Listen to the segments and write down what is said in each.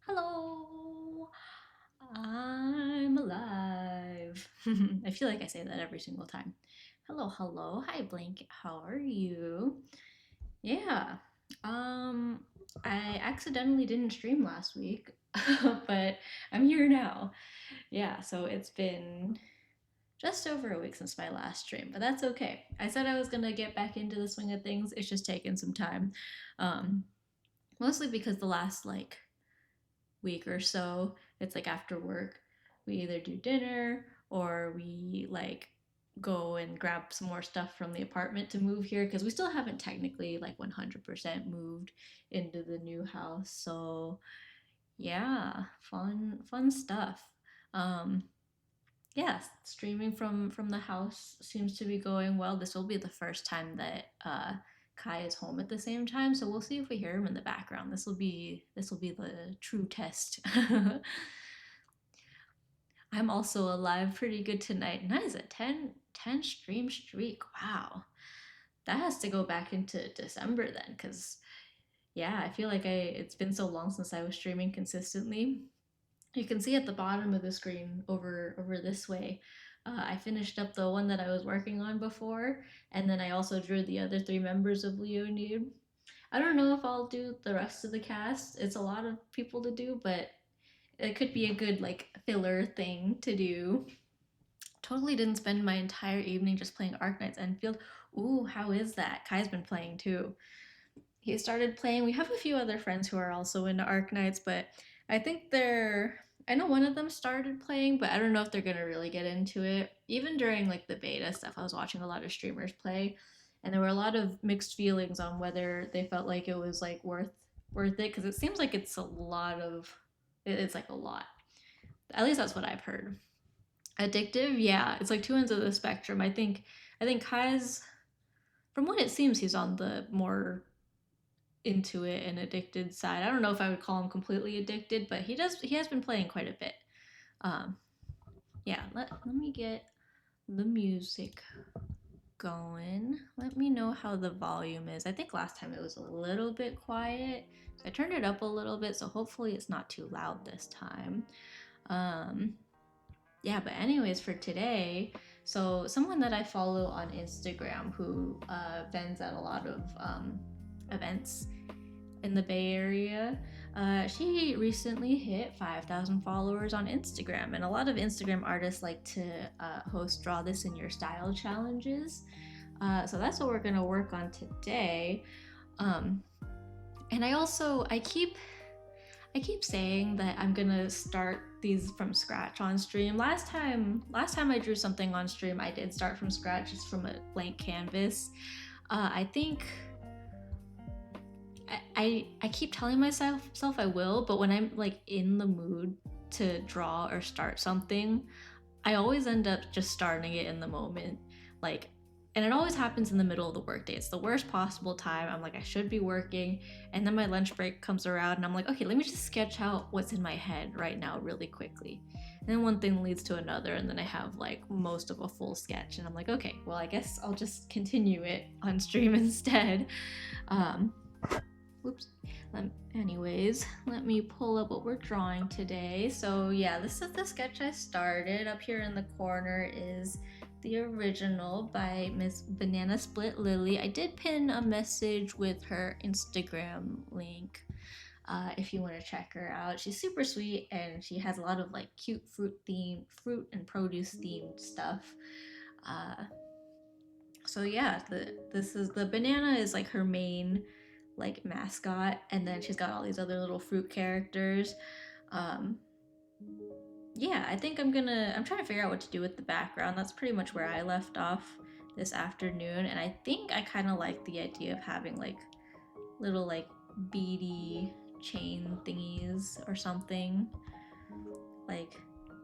Hello, I'm alive. I feel like I say that every single time. Hello, hello. Hi, Blanket. How are you? Yeah. Um, I accidentally didn't stream last week, but I'm here now. Yeah, so it's been just over a week since my last stream, but that's okay. I said I was gonna get back into the swing of things. It's just taken some time. Um, Mostly because the last week or so, it's like after work, we either do dinner or we go and grab some more stuff from the apartment to move here because we still haven't technically like 100% moved into the new house. So yeah, fun stuff. Um, yeah, streaming from the house seems to be going well. This will be the first time that Kai is home at the same time, so we'll see if we hear him in the background. This will be the true test. I'm also alive pretty good tonight, and that is a 10 stream streak. Wow, that has to go back into December then, because yeah, I feel like it's been so long since I was streaming consistently. You can see at the bottom of the screen over this way. I finished up the one that I was working on before, and then I also drew the other three members of Leonid. I don't know if I'll do the rest of the cast. It's a lot of people to do, but it could be a good like filler thing to do. Totally didn't spend my entire evening just playing Arknight's Enfield. Ooh, how is that? Kai's been playing too. He started playing. We have a few other friends who are also into Arknights, but I think they're. I know one of them started playing, but I don't know if they're gonna really get into it. Even during like the beta stuff, I was watching a lot of streamers play, and there were a lot of mixed feelings on whether they felt like it was like worth it because it seems like it's a lot of. It's like a lot. At least that's what I've heard. Addictive, yeah, it's like two ends of the spectrum. I think Kai's, from what it seems, he's on the more into it and addicted side. I don't know if I would call him completely addicted, but he has been playing quite a bit. Um, yeah, let me get the music going. Let me know how the volume is. I think last time it was a little bit quiet. So I turned it up a little bit, so hopefully it's not too loud this time. Um, yeah, but anyways, for today, so someone that I follow on Instagram who vends at a lot of events in the Bay Area. She recently hit 5,000 followers on Instagram, and a lot of Instagram artists like to host Draw This in Your Style challenges. So that's what we're gonna work on today. Um, and I keep saying that I'm gonna start these from scratch on stream. Last time I drew something on stream, I did start from scratch, just from a blank canvas. I think I keep telling myself I will, but when I'm like in the mood to draw or start something, I always end up just starting it in the moment. Like, and it always happens in the middle of the workday. It's the worst possible time. I'm like, I should be working, and then my lunch break comes around, and I'm like, okay, let me just sketch out what's in my head right now really quickly. And then one thing leads to another, and then I have like most of a full sketch, and I'm like, okay, well, I guess I'll just continue it on stream instead. Um, Whoops. Anyways, let me pull up what we're drawing today. So yeah, this is the sketch I started. Up here in the corner is the original by Miss Banana Split Lilly. I did pin a message with her Instagram link if you want to check her out. She's super sweet, and she has a lot of like cute fruit and produce themed stuff. So yeah, this is the banana is like her main like mascot, and then she's got all these other little fruit characters. Um, yeah, I think I'm trying to figure out what to do with the background. That's pretty much where I left off this afternoon, and I think I kind of like the idea of having like little like beady chain thingies or something, like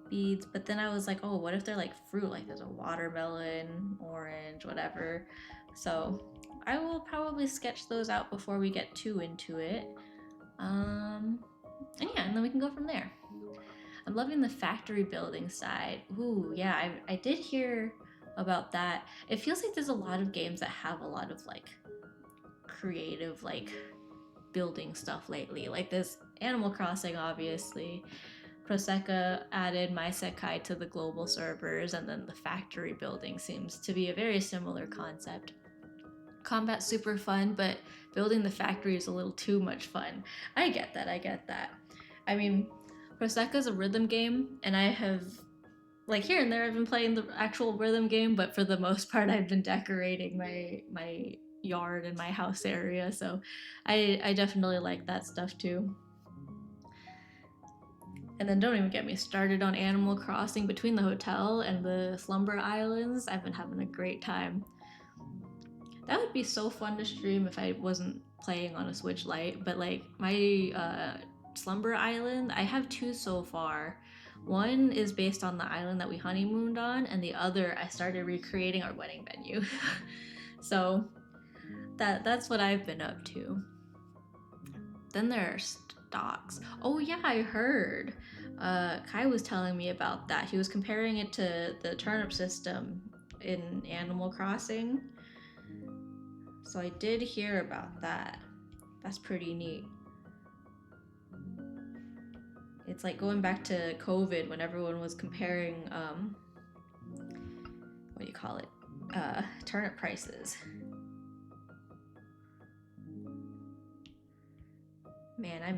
beads. But then I was like, oh, what if they're like fruit? Like there's a watermelon, orange, whatever. So I will probably sketch those out before we get too into it. And yeah, and then we can go from there. I'm loving the factory building side. Ooh, yeah, I did hear about that. It feels like there's a lot of games that have a lot of like creative like building stuff lately. Like this Animal Crossing, obviously. Prosecca added My Sekai to the global servers, and then the factory building seems to be a very similar concept. Combat's super fun, but building the factory is a little too much fun. I get that. I mean, Prosecca's a rhythm game, and I have, like here and there, I've been playing the actual rhythm game, but for the most part, I've been decorating my yard and my house area, so I definitely like that stuff too. And then don't even get me started on Animal Crossing. Between the hotel and the Slumber Islands, I've been having a great time. That would be so fun to stream if I wasn't playing on a Switch Lite. But like my Slumber Island, I have two so far. One is based on the island that we honeymooned on, and the other I started recreating our wedding venue. So that's what I've been up to. Then there are stocks. Oh yeah, I heard. Kai was telling me about that. He was comparing it to the turnip system in Animal Crossing. So I did hear about that. That's pretty neat. It's like going back to COVID when everyone was comparing, what do you call it? Turnip prices. Man, I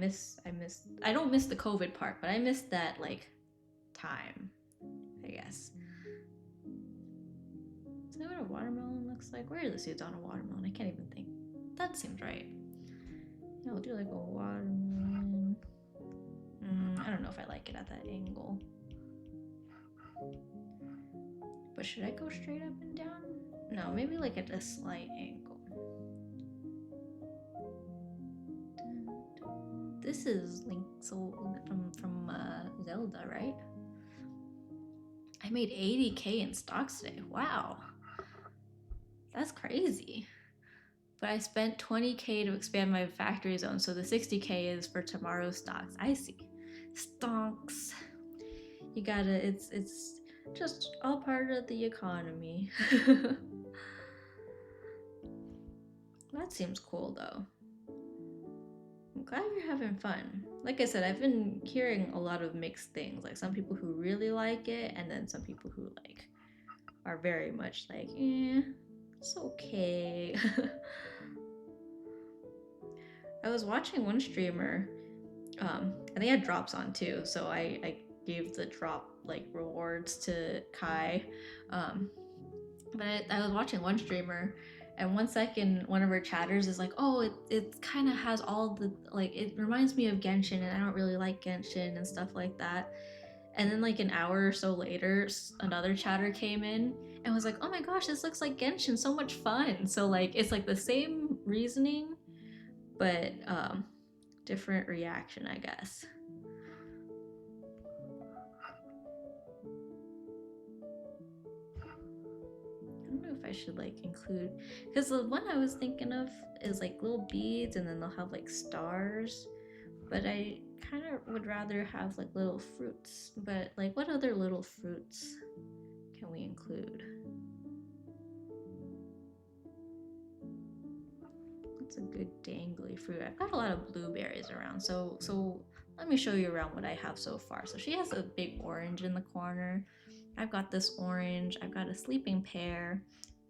don't miss the COVID part, but I miss that like time, I guess. Is that what a watermelon looks like? Where are the seeds on a watermelon? I can't even think. That seems right. Yeah, we'll do like a watermelon. I don't know if I like it at that angle. But should I go straight up and down? No, maybe like at a slight angle. This is Link from Zelda, right? I made 80k in stocks today. Wow. That's crazy. But I spent 20k to expand my factory zone, so the 60k is for tomorrow's stocks. I see. Stonks. You gotta, it's just all part of the economy. That seems cool though. I'm glad you're having fun. Like I said, I've been hearing a lot of mixed things. Like some people who really like it, and then some people who like are very much like, it's okay. I was watching one streamer, and they had drops on too, so I gave the drop like rewards to Kai. But I was watching one streamer, and 1 second one of her chatters is like, oh, it kind of has all the, like, it reminds me of Genshin, and I don't really like Genshin and stuff like that. And then like an hour or so later, another chatter came in and was like, oh my gosh, this looks like Genshin, so much fun. So like it's like the same reasoning, but different reaction, I guess. I don't know if I should like include, because the one I was thinking of is like little beads and then they'll have like stars, but I kind of would rather have like little fruits. But like what other little fruits can we include? That's a good dangly fruit. I've got a lot of blueberries around, so let me show you around what I have so far. So she has a big orange in the corner. I've got this orange. I've got a sleeping pear.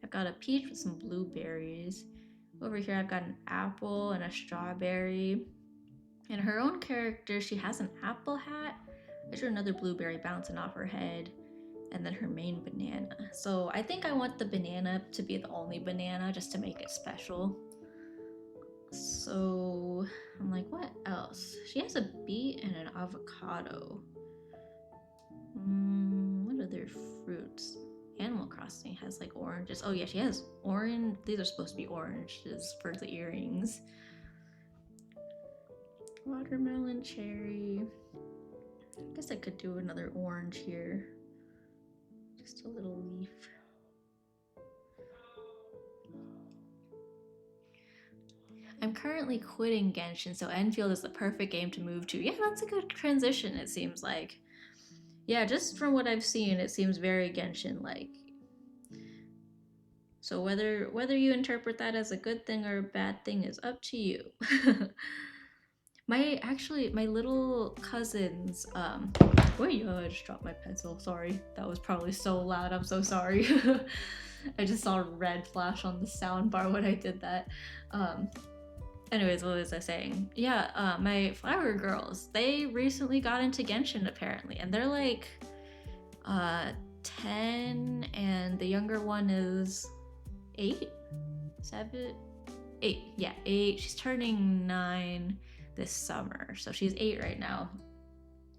I've got a peach with some blueberries. Over here I've got an apple and a strawberry. And her own character, she has an apple hat. There's another blueberry bouncing off her head. And then her main banana. So I think I want the banana to be the only banana just to make it special. So I'm like, what else? She has a beet and an avocado. What other fruits? Animal Crossing has like oranges. Oh yeah, she has orange. These are supposed to be oranges for the earrings. Watermelon, cherry. I guess I could do another orange here. Just a little leaf. I'm currently quitting Genshin, so Enfield is the perfect game to move to. Yeah, that's a good transition, it seems like. Yeah, just from what I've seen, it seems very Genshin-like. So whether you interpret that as a good thing or a bad thing is up to you. My little cousins, wait, I just dropped my pencil. Sorry, that was probably so loud. I'm so sorry. I just saw a red flash on the sound bar when I did that. Anyways, what was I saying? Yeah, my flower girls, they recently got into Genshin apparently, and they're like 10, and the younger one is 8, 7, 8. Yeah, 8. She's turning 9 this summer, so she's 8 right now.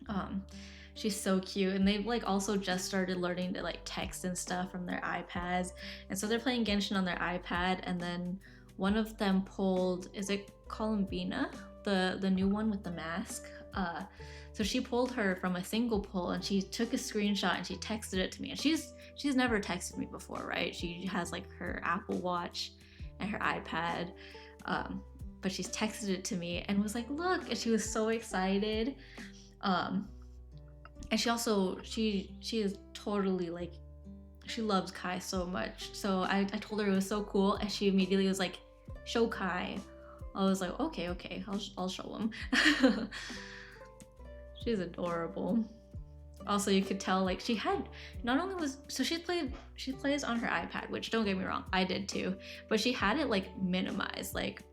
Um, she's so cute, and they've like also just started learning to like text and stuff from their iPads, and so they're playing Genshin on their iPad. And then one of them pulled, is it Columbina, the new one with the mask? So she pulled her from a single pull, and she took a screenshot and she texted it to me. And she's never texted me before, right? She has like her Apple Watch and her iPad. But she's texted it to me and was like, look, and she was so excited. um and she is totally like, she loves Kai so much. So I told her it was so cool, and she immediately was like, show Kai. I was like, okay, I'll show him. She's adorable. Also, you could tell like she had, not only was, so she plays on her iPad, which don't get me wrong, I did too, but she had it like minimized. Like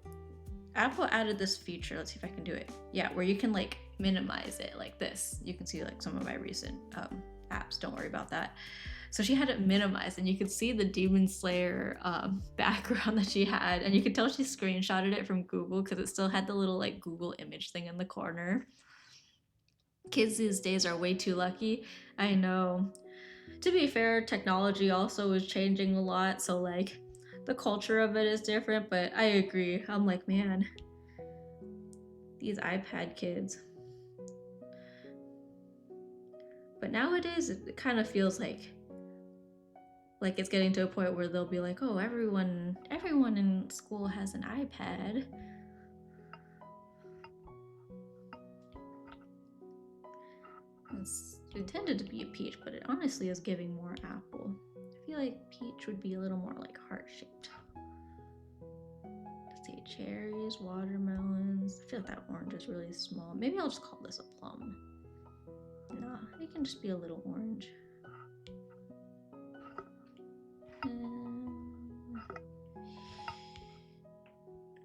Apple added this feature, let's see if I can do it. Yeah, where you can like minimize it like this. You can see like some of my recent apps, don't worry about that. So she had it minimized, and you could see the Demon Slayer background that she had, and you could tell she screenshotted it from Google because it still had the little like Google image thing in the corner. Kids these days are way too lucky. I know. To be fair, technology also is changing a lot, so like the culture of it is different, but I agree. I'm like, man, these iPad kids. But nowadays it kind of feels like it's getting to a point where they'll be like, oh, everyone in school has an iPad. It's intended to be a peach, but it honestly is giving more apple. I feel like peach would be a little more like heart-shaped. Let's see, cherries, watermelons. I feel like that orange is really small. Maybe I'll just call this a plum. Nah, it can just be a little orange.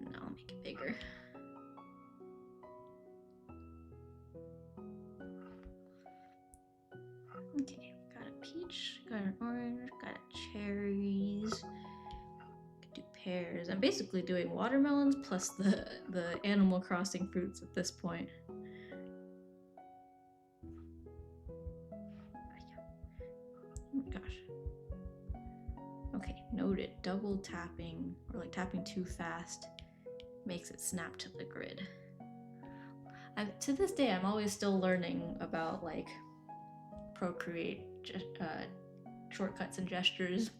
No, I'll make it bigger. Okay, got a peach, got an orange, got cherries. Could do pears. I'm basically doing watermelons plus the Animal Crossing fruits at this point. Oh my gosh. Okay, noted. Double tapping, or like tapping too fast, makes it snap to the grid. To this day, I'm always still learning about like Procreate shortcuts and gestures.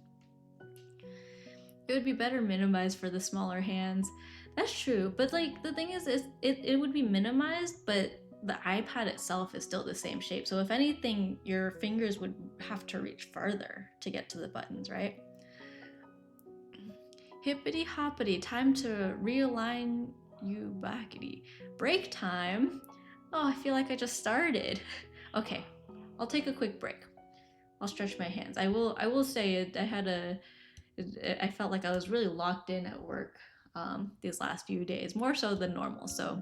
It would be better minimized for the smaller hands. That's true, but like the thing is it would be minimized, but the iPad itself is still the same shape. So if anything, your fingers would have to reach further to get to the buttons, right? Hippity hoppity, time to realign you backity. Break time? Oh, I feel like I just started. Okay, I'll take a quick break. I'll stretch my hands. I will say it, I felt like I was really locked in at work these last few days, more so than normal. So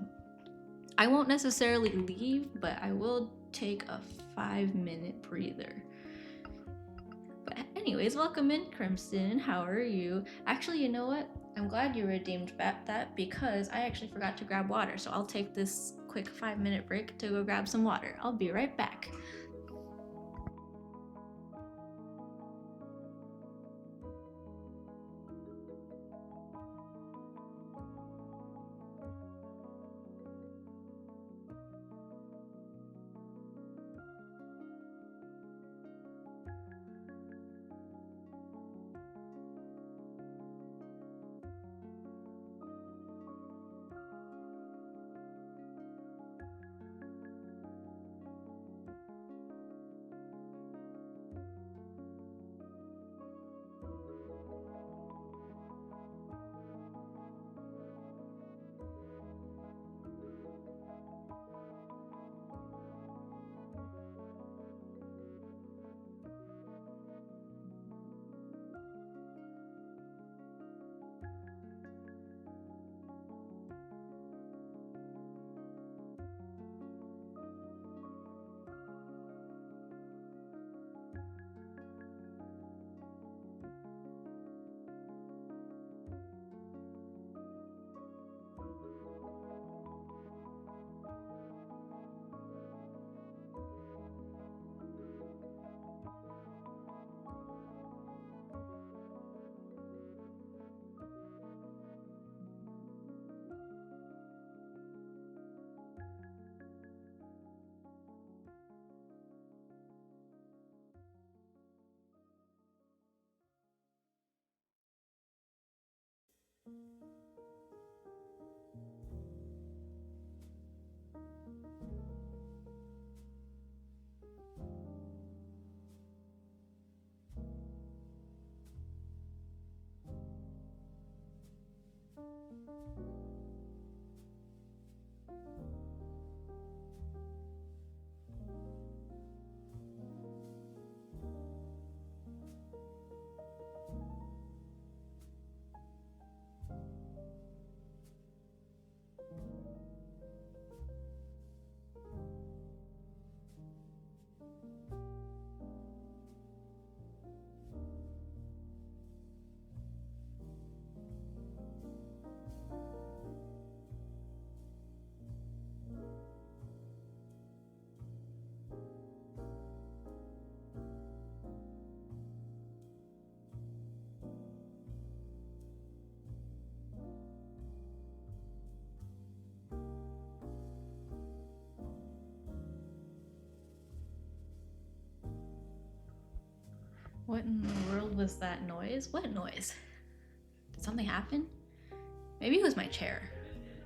I won't necessarily leave, but I will take a 5-minute breather. But anyways, welcome in, Crimson. How are you? Actually, you know what? I'm glad you redeemed that because I actually forgot to grab water. So I'll take this quick 5-minute break to go grab some water. I'll be right back. What in the world was that noise? What noise? Did something happen? Maybe it was my chair.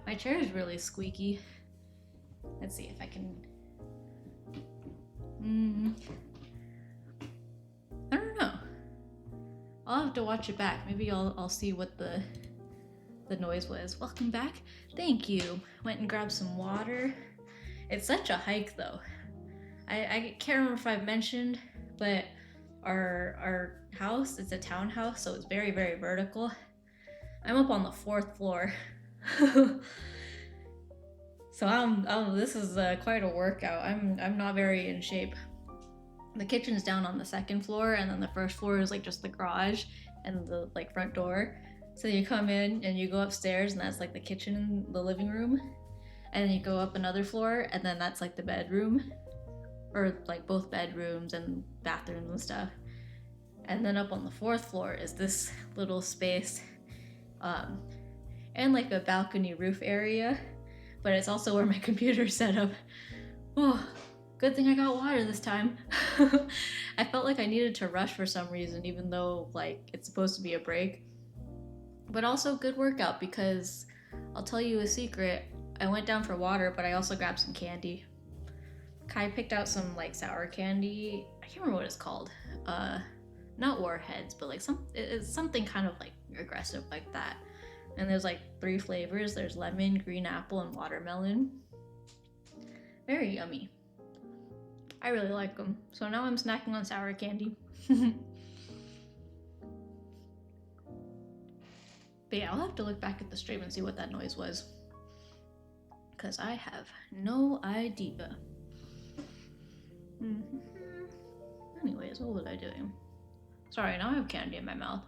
My chair is really squeaky. Let's see if I can... I don't know. I'll have to watch it back. Maybe I'll see what the noise was. Welcome back. Thank you. Went and grabbed some water. It's such a hike though. I can't remember if I've mentioned, but our house, it's a townhouse, so it's very, very vertical. I'm up on the 4th floor. So this is quite a workout. I'm not very in shape. The kitchen's down on the 2nd floor, and then the 1st floor is like just the garage and the like front door. So you come in and you go upstairs, and that's like the kitchen and the living room, and then you go up another floor, and then that's like the bedroom, or like both bedrooms and bathrooms and stuff. And then up on the 4th floor is this little space, and like a balcony roof area, but it's also where my computer's set up. Oh, good thing I got water this time. I felt like I needed to rush for some reason, even though like it's supposed to be a break. But also good workout, because I'll tell you a secret. I went down for water, but I also grabbed some candy. Kai picked out some like sour candy. I can't remember what it's called. Not warheads, but like it's something kind of like aggressive like that. And there's like 3 flavors. There's lemon, green apple, and watermelon. Very yummy. I really like them. So now I'm snacking on sour candy. But yeah, I'll have to look back at the stream and see what that noise was, because I have no idea. Anyways, what was I doing? Sorry, now I have candy in my mouth.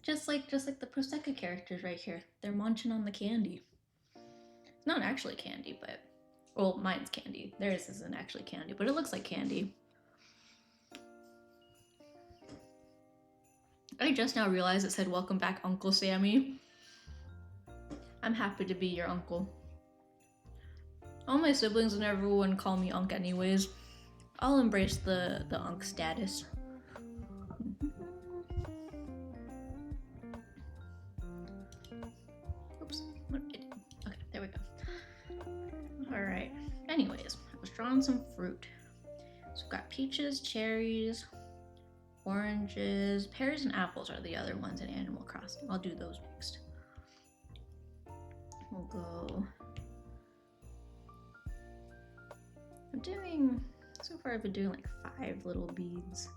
Just like the Prosecco characters right here. They're munching on the candy. It's not actually candy, but... Well, mine's candy. Theirs isn't actually candy, but it looks like candy. I just now realized it said, "Welcome back, Uncle Sammy." I'm happy to be your uncle. All my siblings and everyone call me Unc anyways. I'll embrace the Unc status. Oops, what did I do? Okay, there we go. Alright, anyways, I was drawing some fruit. So we've got peaches, cherries, oranges, pears, and apples are the other ones in Animal Crossing. I'll do those next. We'll go... So far I've been doing like 5 little beads.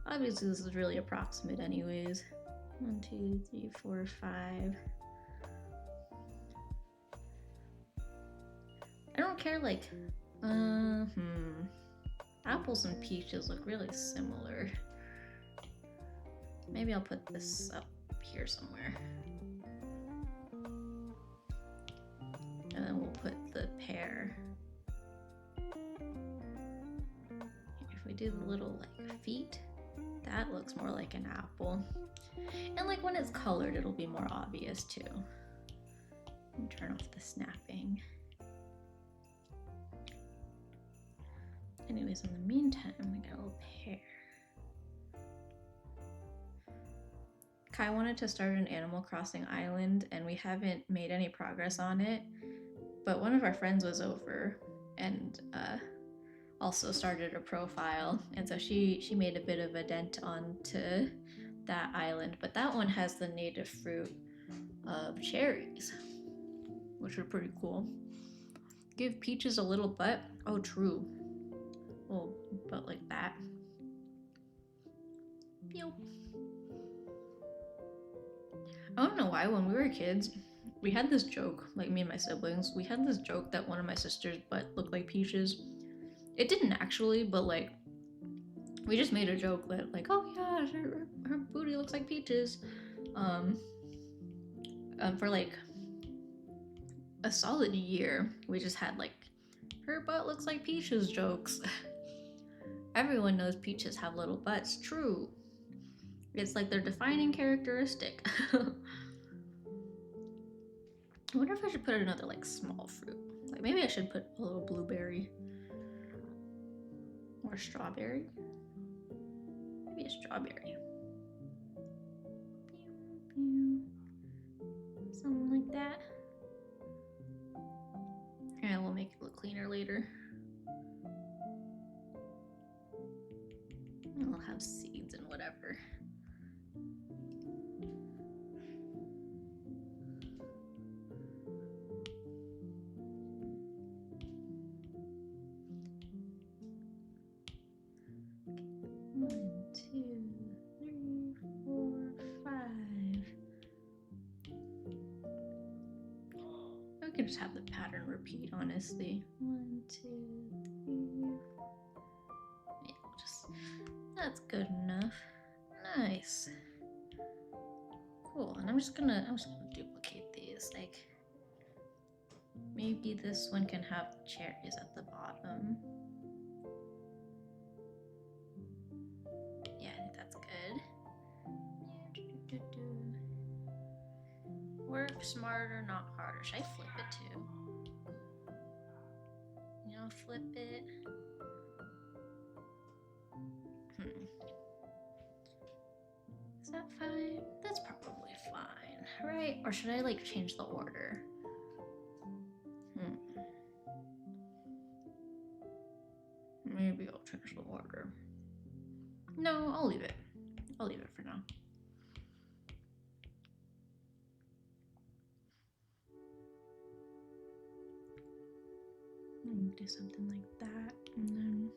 Obviously this is really approximate anyways. 1, 2, 3, 4, 5. I don't care, like, apples and peaches look really similar. Maybe I'll put this up here somewhere. And then we'll put the pear. If we do the little like feet, that looks more like an apple. And like when it's colored, it'll be more obvious too. Turn off the snapping. Anyways, in the meantime, we got a little pear. Kai wanted to start an Animal Crossing island, and we haven't made any progress on it. But one of our friends was over and also started a profile, and so she made a bit of a dent onto that island. But that one has the native fruit of cherries, which are pretty cool. Give peaches a little butt. Oh, true. Little butt like that. Pew. I don't know why when we were kids, we had this joke, like me and my siblings, we had this joke that one of my sister's butt looked like peaches. It didn't actually, but like, we just made a joke that like, oh yeah, her booty looks like peaches. For like a solid year, we just had like, her butt looks like peaches jokes. Everyone knows peaches have little butts, true. It's like their defining characteristic. I wonder if I should put another like small fruit. Like maybe I should put a little blueberry or strawberry. Maybe a strawberry. Something like that. And we'll make it look cleaner later. I'll have seeds and whatever. One, two, three, four, five. We can just have the pattern repeat, honestly. 1, 2, 3. Yeah, that's good enough. Nice. Cool. And I'm just gonna duplicate these. Like, maybe this one can have cherries at the bottom. Yeah, I think that's good. Work smarter, not harder. Should I flip it too? You know, flip it. Is that fine? That's probably fine, right? Or should I like change the order? Maybe I'll change the order. No, I'll leave it. I'll leave it for now. Do something like that, and then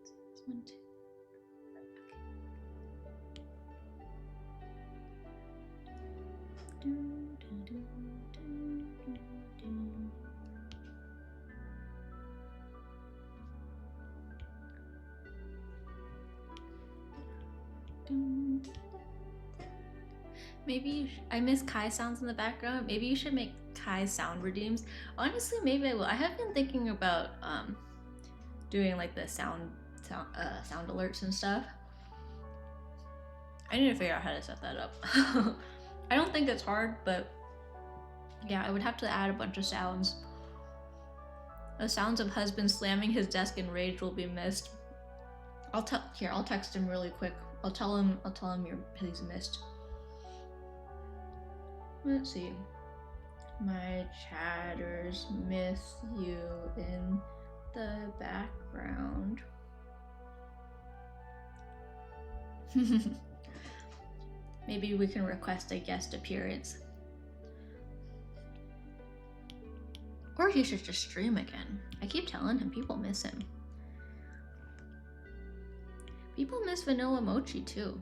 this one too. Maybe I miss Kai sounds in the background. Maybe you should make Kai sound redeems. Honestly, maybe I will. I have been thinking about doing like the sound alerts and stuff. I need to figure out how to set that up. I don't think it's hard, but yeah, I would have to add a bunch of sounds. The sounds of husband slamming his desk in rage will be missed. I'll text him really quick. I'll tell him he's missed. Let's see. My chatters miss you in the background. Maybe we can request a guest appearance. Or he should just stream again. I keep telling him people miss him. People miss Vanilla Mochi too.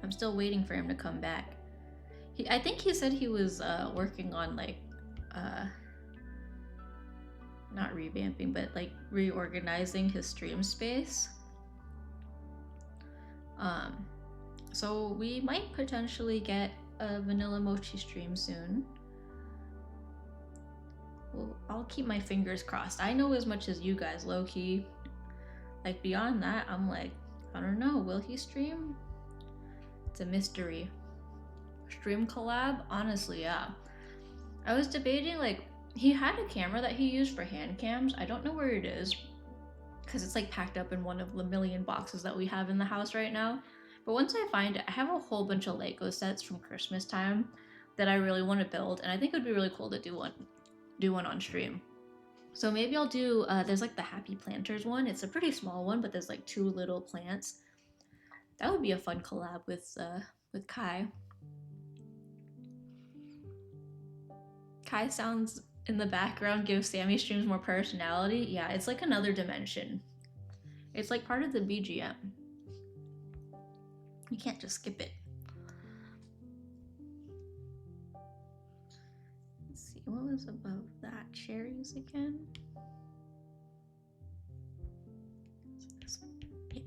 I'm still waiting for him to come back. I think he said he was working on like not revamping, but like reorganizing his stream space. So we might potentially get a Vanilla Mochi stream soon. Well, I'll keep my fingers crossed. I know as much as you guys, low-key. Like beyond that, I'm like, I don't know, will he stream? It's a mystery. Stream collab? Honestly, yeah. I was debating, like, he had a camera that he used for hand cams. I don't know where it is, because it's like packed up in one of the million boxes that we have in the house right now. But once I find it, I have a whole bunch of Lego sets from Christmas time that I really want to build, and I think it would be really cool to do one on stream. So maybe I'll do, there's like the Happy Planters one. It's a pretty small one, but there's like 2 little plants. That would be a fun collab with Kai. Kai sounds in the background give Sammy streams more personality. Yeah, it's like another dimension. It's like part of the BGM. You can't just skip it. Let's see, what was above that? Cherries again? This one? Yeah.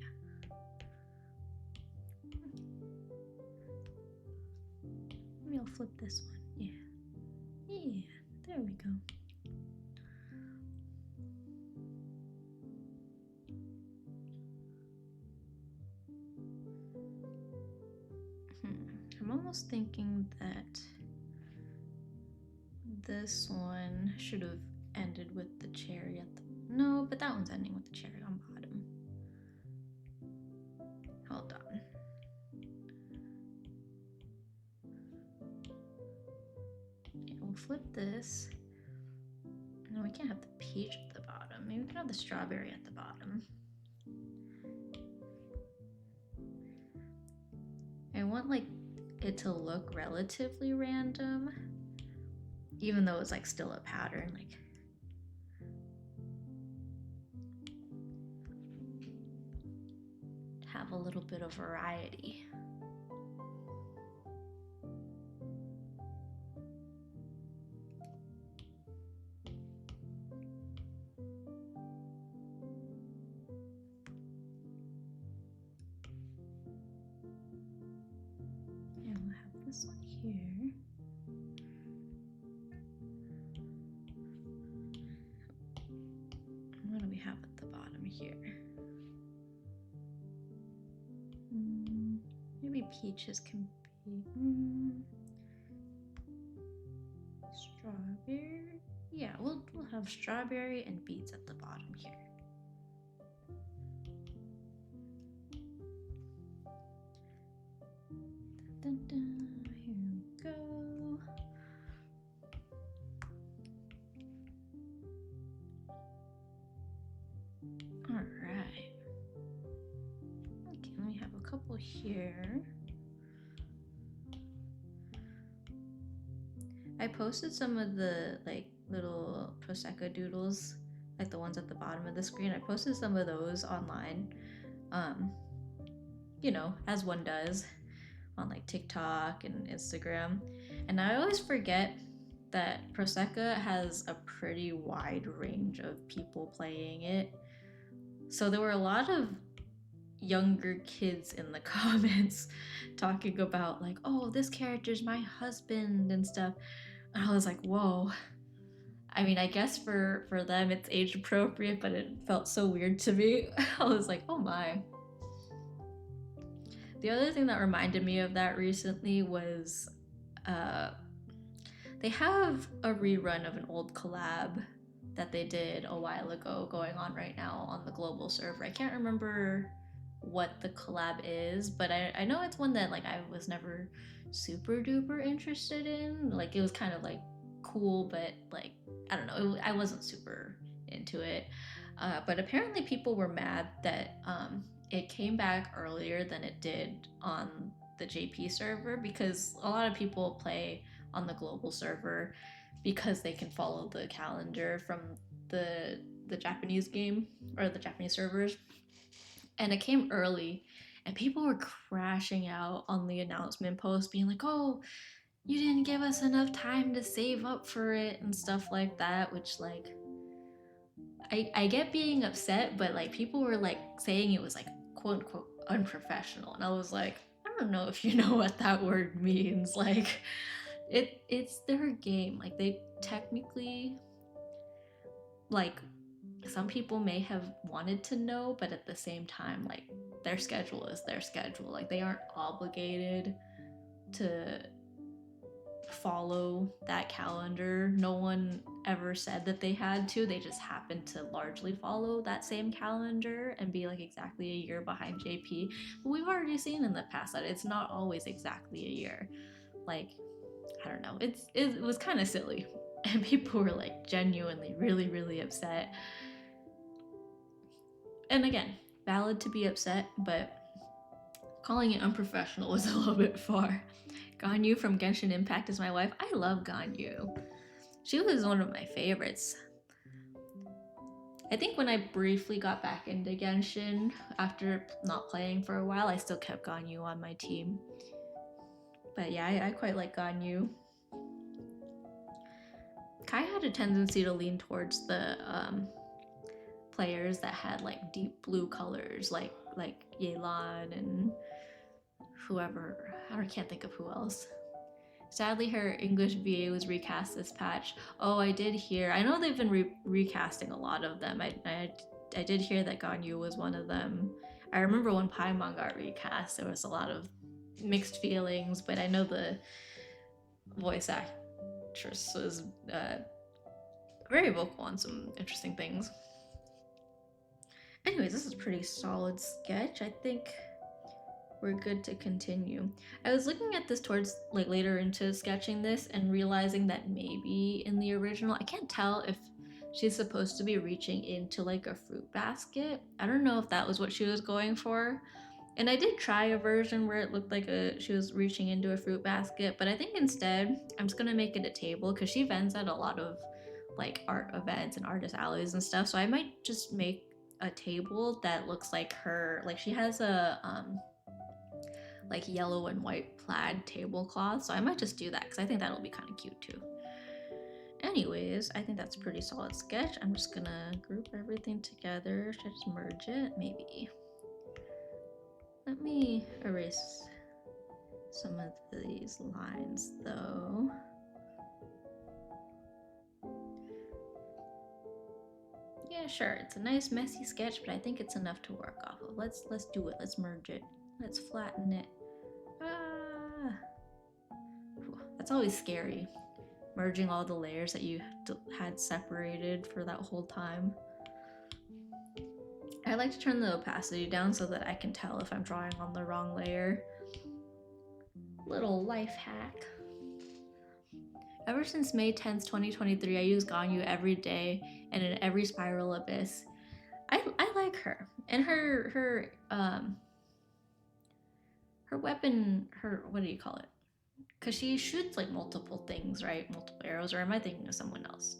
Maybe I'll flip this one. Yeah. Yeah, there we go. I'm almost thinking that This one should have ended with the cherry at the... No, but that one's ending with the cherry on bottom. Hold on. Yeah, we'll flip this. No, we can't have the peach at the bottom. Maybe we can have the strawberry at the bottom. I want like it to look relatively random, even though it's like still a pattern. Like, have a little bit of variety. And we'll have this one here. What do we have at the bottom here? Maybe peaches can be strawberry. Yeah, we'll have strawberry and beets at the bottom here. Dun, dun, dun. Here we go. All right. Okay, let me have a couple here. I posted some of the like little Prosecco doodles, like the ones at the bottom of the screen. I posted some of those online, you know, as one does on like TikTok and Instagram. And I always forget that Prosecco has a pretty wide range of people playing it. So there were a lot of younger kids in the comments talking about like, oh, this character's my husband and stuff. And I was like, whoa. I mean, I guess for them it's age appropriate, but it felt so weird to me. I was like, oh my. The other thing that reminded me of that recently was they have a rerun of an old collab that they did a while ago going on right now on the global server. I can't remember what the collab is, but I know it's one that like I was never super duper interested in. Like it was kind of like cool, but like I don't know, I wasn't super into it. But apparently people were mad that it came back earlier than it did on the JP server, because a lot of people play on the global server because they can follow the calendar from the Japanese game or the Japanese servers. And it came early and people were crashing out on the announcement post being like, "Oh, you didn't give us enough time to save up for it," and stuff like that, which like I get being upset, but like people were like saying it was like quote unquote unprofessional, and I was like, I don't know if you know what that word means. Like it's their game. Like they technically, like some people may have wanted to know, but at the same time, like their schedule is their schedule. Like they aren't obligated to follow that calendar. No one ever said that they had to. They just happened to largely follow that same calendar and be like exactly a year behind JP. But we've already seen in the past that it's not always exactly a year. Like, I don't know. It was kind of silly. And people were like genuinely really, really upset. And again, valid to be upset, but calling it unprofessional was a little bit far. Ganyu from Genshin Impact is my wife. I love Ganyu. She was one of my favorites. I think when I briefly got back into Genshin after not playing for a while, I still kept Ganyu on my team. But yeah, I quite like Ganyu. Kai had a tendency to lean towards the players that had like deep blue colors, like Yelan and whoever. I can't think of who else. Sadly, her English VA was recast this patch. Oh, I did hear. I know they've been recasting a lot of them. I did hear that Ganyu was one of them. I remember when Paimon got recast, there was a lot of mixed feelings, but I know the voice Tris was very vocal on some interesting things. Anyways, this is a pretty solid sketch. I think we're good to continue. I was looking at this towards like later into sketching this and realizing that maybe in the original, I can't tell if she's supposed to be reaching into like a fruit basket. I don't know if that was what she was going for. And I did try a version where it looked like she was reaching into a fruit basket, but I think instead I'm just gonna make it a table because she vents at a lot of like art events and artist alleys and stuff. So I might just make a table that looks like her. Like she has a like yellow and white plaid tablecloth, so I might just do that because I think that'll be kind of cute too. Anyways, I think that's a pretty solid sketch. I'm just gonna group everything together. Should I just merge it? Maybe. Let me erase some of these lines though. Yeah, sure. It's a nice messy sketch, but I think it's enough to work off of. Let's do it. Let's merge it. Let's flatten it. Ah. That's always scary. Merging all the layers that you had separated for that whole time. I like to turn the opacity down so that I can tell if I'm drawing on the wrong layer. Little life hack. Ever since May 10th, 2023, I use Ganyu every day and in every spiral abyss. I like her. And her weapon, what do you call it? Because she shoots like multiple things, right? Multiple arrows, or am I thinking of someone else?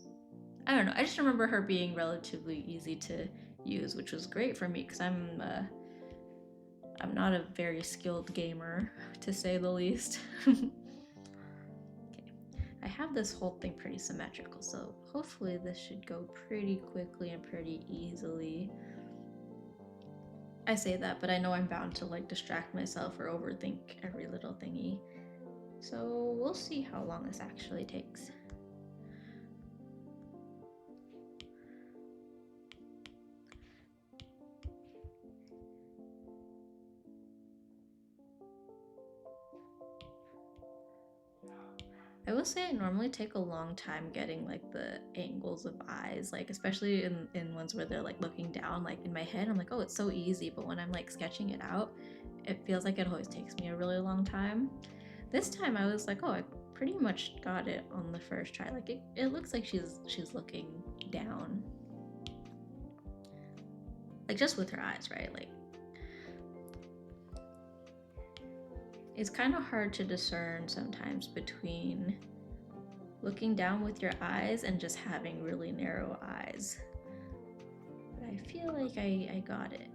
I don't know. I just remember her being relatively easy to use, which was great for me because I'm not a very skilled gamer, to say the least. Okay. I have this whole thing pretty symmetrical, so hopefully this should go pretty quickly and pretty easily. I say that, but I know I'm bound to like distract myself or overthink every little thingy. So we'll see how long this actually takes. I will say I normally take a long time getting like the angles of eyes, like especially in ones where they're like looking down. Like in my head, I'm like, oh, it's so easy, but when I'm like sketching it out, it feels like it always takes me a really long time. This time I was like, oh, I pretty much got it on the first try. Like it looks like she's looking down. Like just with her eyes, right? Like it's kind of hard to discern sometimes between looking down with your eyes and just having really narrow eyes. But I feel like I got it.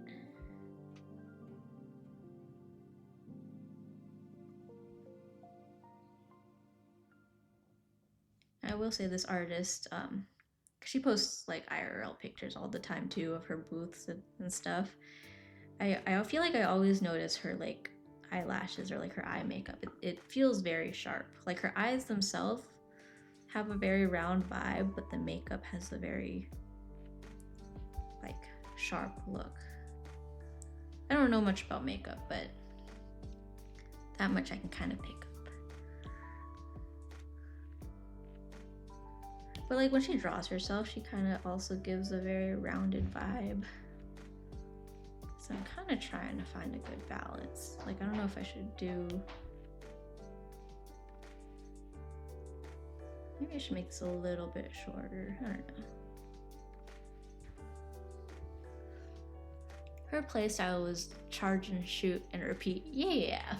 I will say this artist, she posts like IRL pictures all the time too of her booths and stuff. I feel like I always notice her like eyelashes or like her eye makeup. It feels very sharp. Like her eyes themselves have a very round vibe, but the makeup has a very like sharp look. I don't know much about makeup, but that much I can kind of pick up. But like when she draws herself, she kind of also gives a very rounded vibe. So I'm kind of trying to find a good balance. Like I don't know if I should do... Maybe I should make this a little bit shorter. I don't know. Her playstyle was charge and shoot and repeat. Yeah.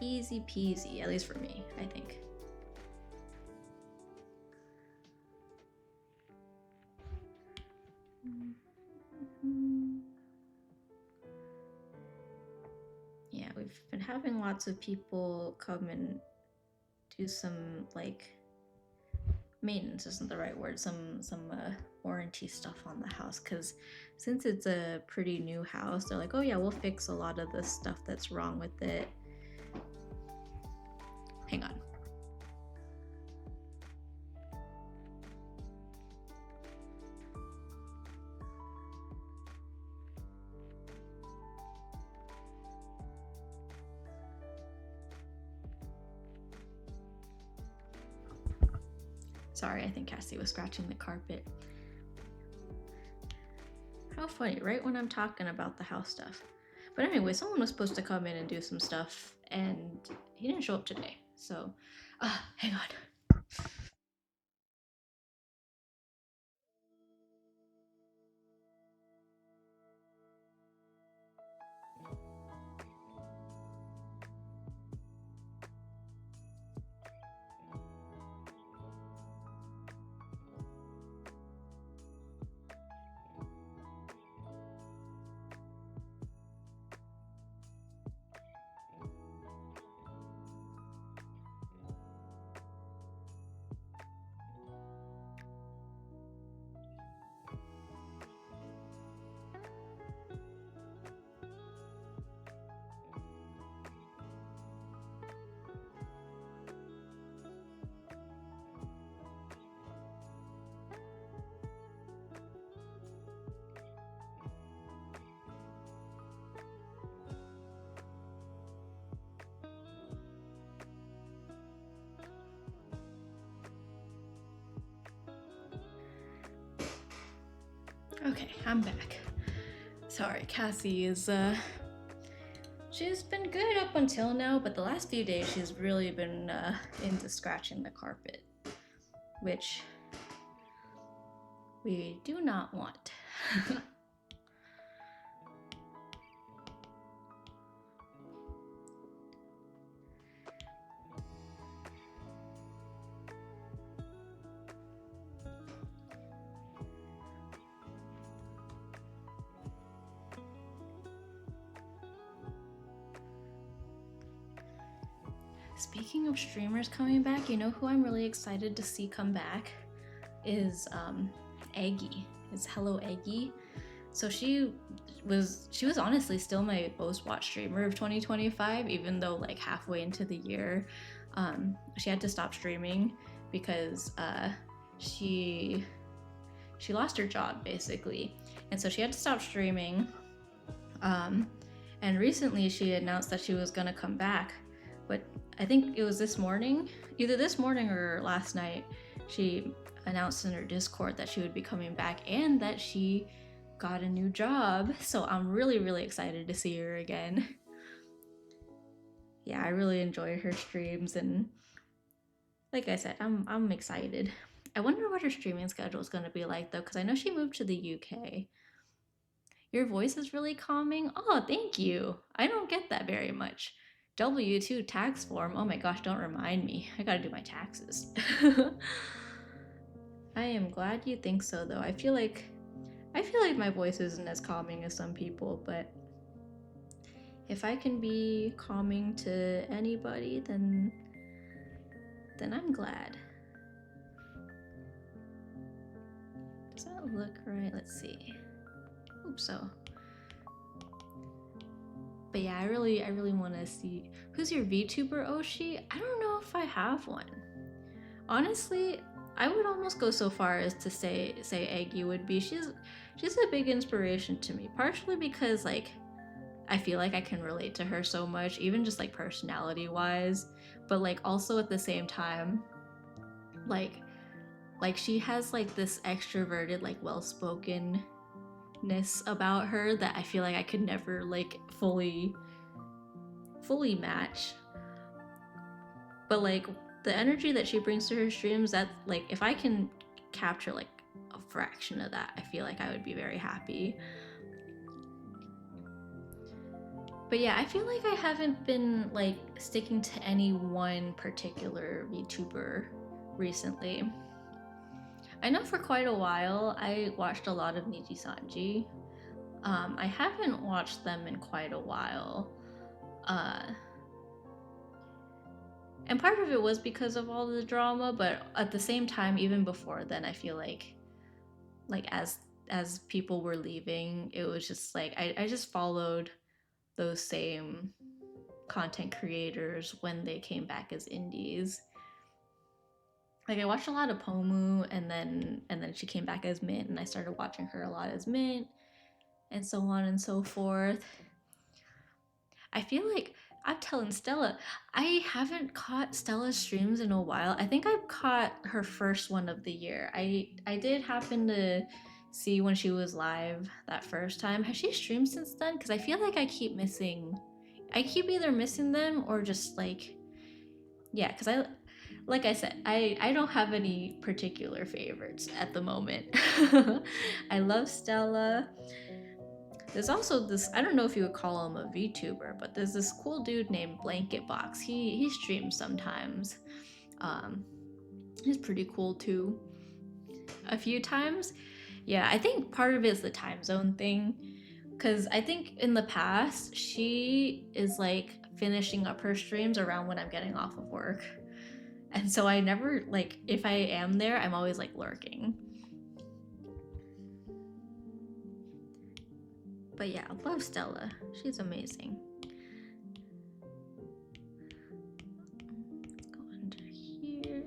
Easy peasy, at least for me, I think. Yeah, we've been having lots of people come and do some like maintenance isn't the right word, some warranty stuff on the house, because since it's a pretty new house, they're like, oh yeah, we'll fix a lot of the stuff that's wrong with it. Hang on. Sorry, I think Cassie was scratching the carpet. How funny, right when I'm talking about the house stuff. But anyway, someone was supposed to come in and do some stuff, and he didn't show up today. So, hang on. Okay, I'm back. Sorry, Cassie is, she's been good up until now, but the last few days she's really been into scratching the carpet, which we do not want. Speaking of streamers coming back, you know who I'm really excited to see come back is Eggy. It's Hello Eggy. So she was honestly still my most watched streamer of 2025, even though like halfway into the year, she had to stop streaming because she lost her job basically, and so she had to stop streaming. And recently she announced that she was gonna come back, but I think it was this morning, either this morning or last night, she announced in her Discord that she would be coming back and that she got a new job. So I'm really, really excited to see her again. Yeah, I really enjoy her streams, and like I said, I'm excited. I wonder what her streaming schedule is going to be like though, because I know she moved to the UK. Your voice is really calming. Oh, thank you. I don't get that very much. W2 tax form. Oh my gosh, don't remind me. I gotta do my taxes. I am glad you think so though. I feel like my voice isn't as calming as some people, but if I can be calming to anybody, then I'm glad. Does that look right? Let's see. Hope so. But yeah, I really want to see who's your VTuber, Oshi. I don't know if I have one. Honestly, I would almost go so far as to say Eggy would be. She's a big inspiration to me, partially because like I feel like I can relate to her so much, even just like personality wise, but like also at the same time, like she has like this extroverted, like well-spokenness about her that I feel like I could never like fully match. But like the energy that she brings to her streams, that like if I can capture like a fraction of that, I feel like I would be very happy. But yeah, I feel like I haven't been like sticking to any one particular VTuber recently. I know for quite a while I watched a lot of Niji Sanji. I haven't watched them in quite a while. And part of it was because of all the drama, but at the same time, even before then, I feel like as people were leaving, it was just like I just followed those same content creators when they came back as indies. Like I watched a lot of Pomu, and then she came back as Mint, and I started watching her a lot as Mint, and so on and so forth. I feel like I'm telling Stella, I haven't caught Stella's streams in a while. I think I've caught her first one of the year. I did happen to see when she was live that first time. Has she streamed since then? Because I feel like I keep missing. I keep either missing them or just like, yeah. Because like I said, I don't have any particular favorites at the moment. I love Stella. There's also this, I don't know if you would call him a VTuber, but there's this cool dude named Blanket Box. He streams sometimes. Um, he's pretty cool too. A few times. Yeah, I think part of it is the time zone thing. Because I think in the past, she is like finishing up her streams around when I'm getting off of work. And so I never, like, if I am there, I'm always like lurking. But yeah, I love Stella. She's amazing. Let's go under here.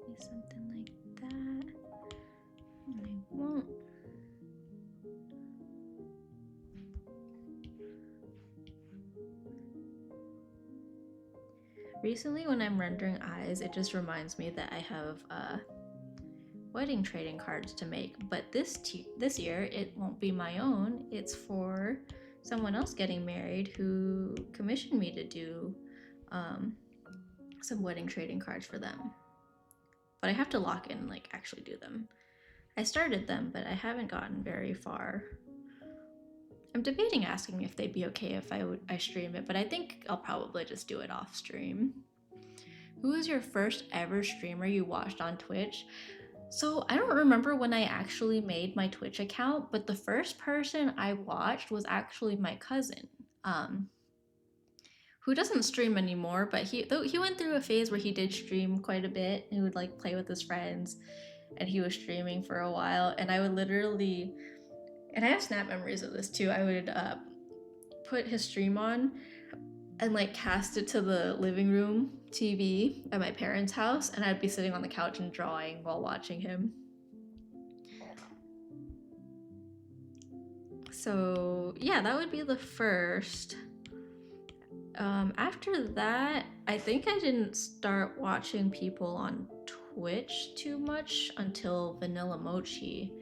Maybe something like that. And I won't. Recently, when I'm rendering eyes, it just reminds me that I have wedding trading cards to make. But this year, it won't be my own. It's for someone else getting married who commissioned me to do some wedding trading cards for them. But I have to lock in and like actually do them. I started them, but I haven't gotten very far. I'm debating asking if they'd be okay if I stream it, but I think I'll probably just do it off stream. Who was your first ever streamer you watched on Twitch? So I don't remember when I actually made my Twitch account, but the first person I watched was actually my cousin, who doesn't stream anymore. But he went through a phase where he did stream quite a bit. He would like play with his friends, and he was streaming for a while. And I would literally, and I have snap memories of this too. I would put his stream on and like cast it to the living room TV at my parents' house, and I'd be sitting on the couch and drawing while watching him. So yeah, that would be the first. After that, I think I didn't start watching people on Twitch too much until Vanilla Mochi.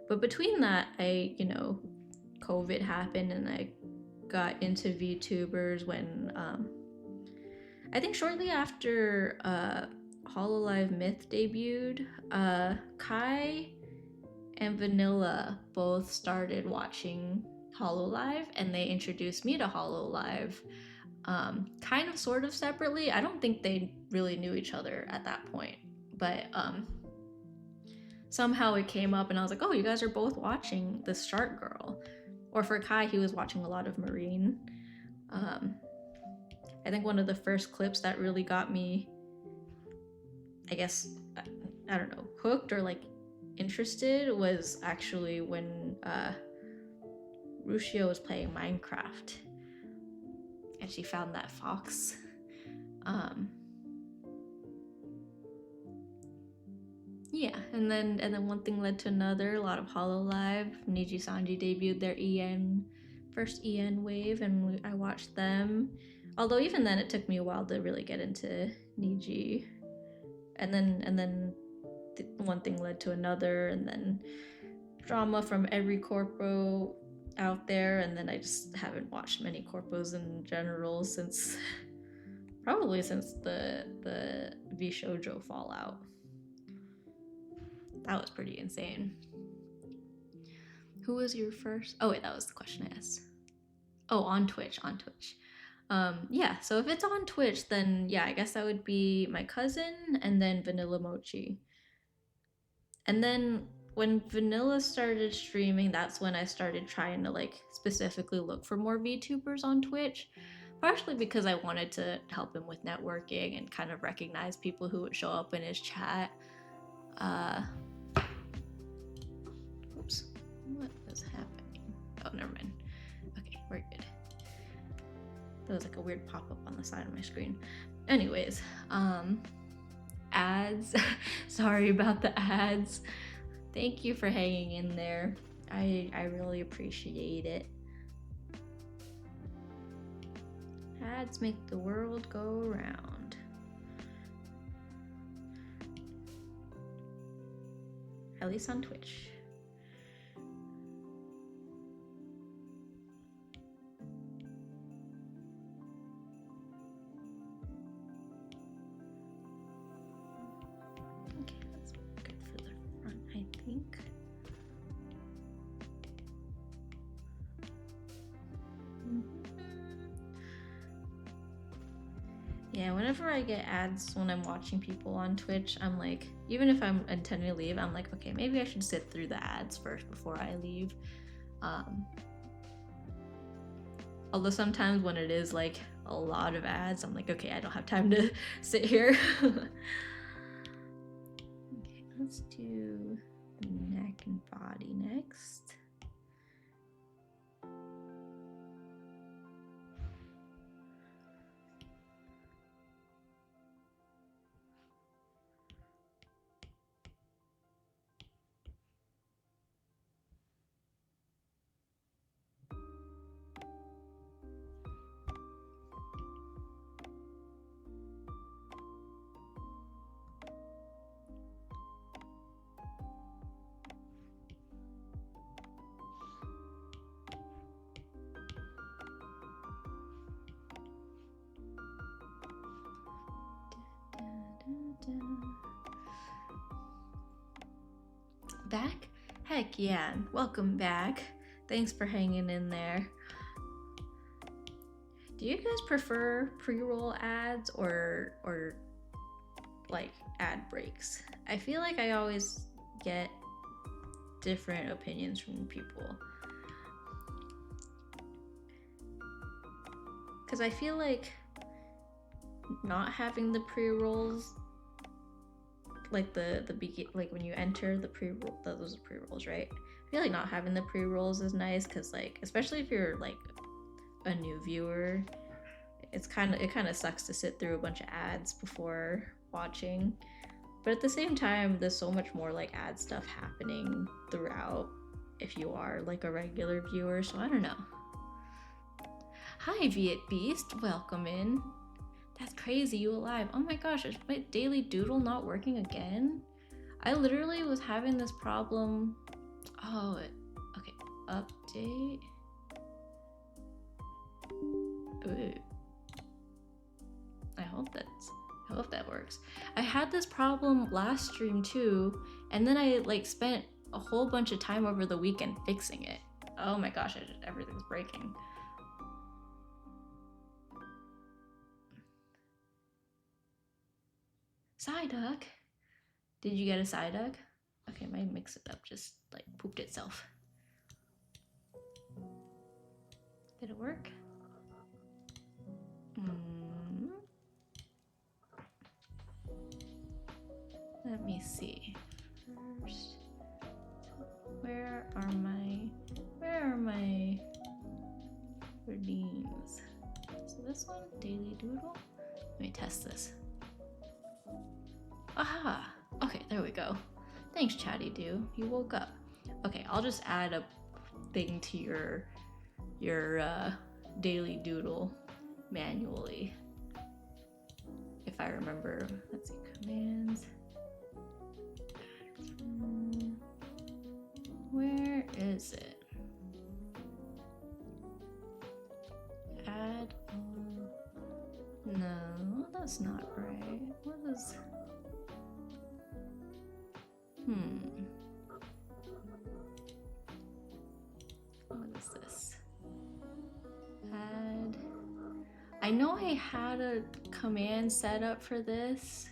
But between that, COVID happened and I got into VTubers when I think shortly after Hololive Myth debuted, Kai and Vanilla both started watching Hololive, and they introduced me to Hololive, kind of sort of separately. I don't think they really knew each other at that point, but somehow it came up, and I was like, oh, you guys are both watching this Shark Girl. Or for Kai, he was watching a lot of Marine. I think one of the first clips that really got me, I guess, I don't know, hooked or like interested was actually when Rushio was playing Minecraft and she found that fox. Yeah, and then one thing led to another. A lot of Hololive. Niji Sanji debuted their first EN wave, and I watched them. Although even then, it took me a while to really get into Niji. And then one thing led to another, and then drama from every corpo out there, and then I just haven't watched many corpos in general since probably since the V Shoujo fallout. That was pretty insane. Who was your first? Oh wait, that was the question I asked. Oh, on Twitch. Yeah, so if it's on Twitch, then yeah, I guess that would be my cousin and then Vanilla Mochi. And then when Vanilla started streaming, that's when I started trying to like specifically look for more VTubers on Twitch. Partially because I wanted to help him with networking and kind of recognize people who would show up in his chat. Oops, what is happening? Oh, never mind. Okay, we're good. There was like a weird pop-up on the side of my screen. Anyways, ads. Sorry about the ads. Thank you for hanging in there. I really appreciate it. Ads make the world go round. At least on Twitch. Okay, that's good for the front, I think. Yeah, whenever I get ads when I'm watching people on Twitch, I'm like, even if I'm intending to leave, I'm like, okay, maybe I should sit through the ads first before I leave. Although sometimes when it is like a lot of ads, I'm like, okay, I don't have time to sit here. Okay, let's do neck and body next. Back? Heck yeah, welcome back. Thanks for hanging in there. Do you guys prefer pre-roll ads or like ad breaks? I feel like I always get different opinions from people. Because I feel like not having the pre-rolls, like like when you enter the pre-roll, those are pre-rolls, right? I feel like not having the pre-rolls is nice because, like, especially if you're like a new viewer, it kind of sucks to sit through a bunch of ads before watching. But at the same time, there's so much more like ad stuff happening throughout if you are like a regular viewer. So I don't know. Hi, Viet Beast, welcome in. That's crazy, you alive. Oh my gosh, is my daily doodle not working again? I literally was having this problem. Oh, okay, update. Ooh. I hope that works. I had this problem last stream too, and then I like spent a whole bunch of time over the weekend fixing it. Oh my gosh, everything's breaking. Psyduck? Did you get a Psyduck? Okay, my mix it up just like pooped itself. Did it work? Let me see. First, where are my redeems? So this one, Daily Doodle. Let me test this. Aha! Okay, there we go. Thanks, Chatty Doo. You woke up. Okay, I'll just add a thing to your Daily Doodle manually. If I remember, let's see, commands. Where is it? Add. No, that's not right. What is? What is this? Add. I know I had a command set up for this.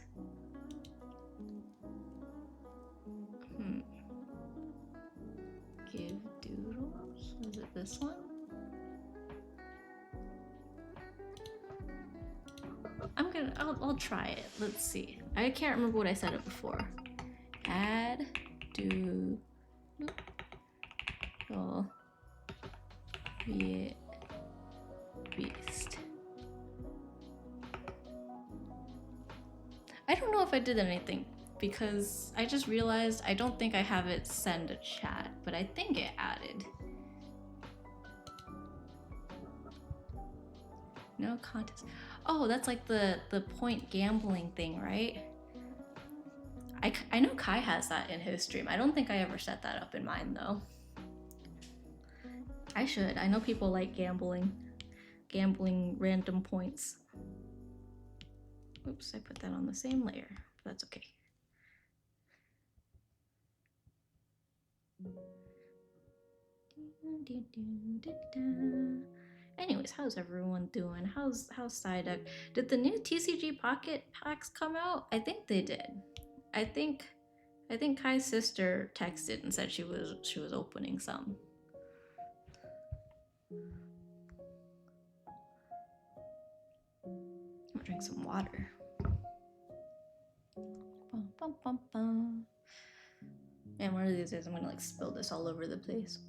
Give doodles? Is it this one? I'll try it. Let's see. I can't remember what I set up before. Add doodle Viet Beast. if I did anything because I just realized I don't think I have it send a chat, but I think it added. No contest. Oh, that's like the point gambling thing, right? I know Kai has that in his stream. I don't think I ever set that up in mine though. I should. I know people like gambling random points. Oops, I put that on the same layer. But that's okay. Anyways, how's everyone doing? How's Psyduck? Did the new TCG Pocket packs come out? I think they did. I think Kai's sister texted and said she was opening some. I'm gonna drink some water. Bum, bum, bum, bum. And one of these days I'm gonna like spill this all over the place.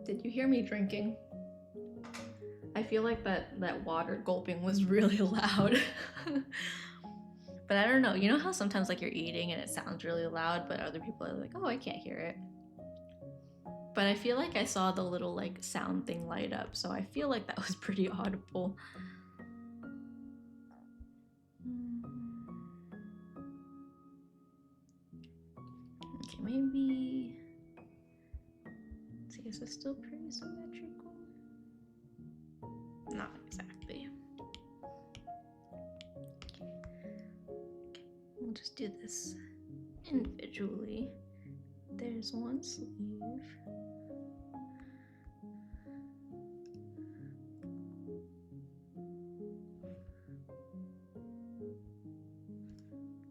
Did you hear me drinking? I feel like that water gulping was really loud. But I don't know. You know how sometimes like you're eating and it sounds really loud, but other people are like, oh, I can't hear it. But I feel like I saw the little like sound thing light up, so I feel like that was pretty audible. Okay, maybe. Let's see, is this still pretty symmetrical? Not exactly. Okay, we'll just do this individually. There's one sleeve.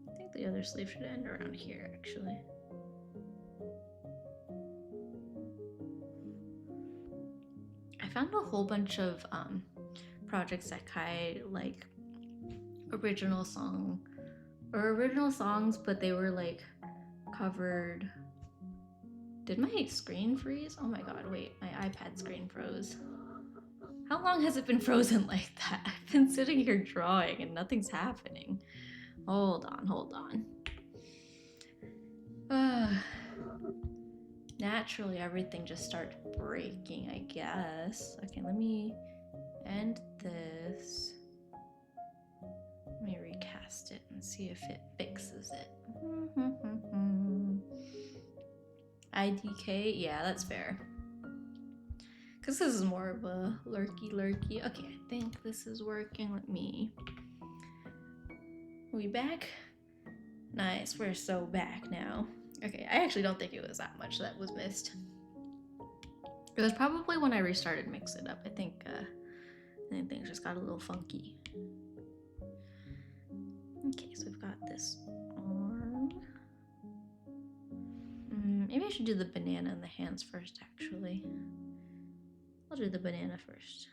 I think the other sleeve should end around here, actually. I found a whole bunch of projects that Kai like original songs, but they were like covered. Did my screen freeze? Oh my god, wait, my iPad screen froze. How long has it been frozen like that? I've been sitting here drawing and nothing's happening. Hold on. Naturally, everything just starts breaking, I guess. Okay, let me end this. Let me recast it and see if it fixes it. IDK? Yeah, that's fair. Because this is more of a lurky. Okay, I think this is working. Let me... Are we back? Nice, we're so back now. Okay, I actually don't think it was that much that was missed. It was probably when I restarted Mix It Up. I think things just got a little funky. Okay, so we've got this arm. Maybe I should do the banana and the hands first, actually. I'll do the banana first.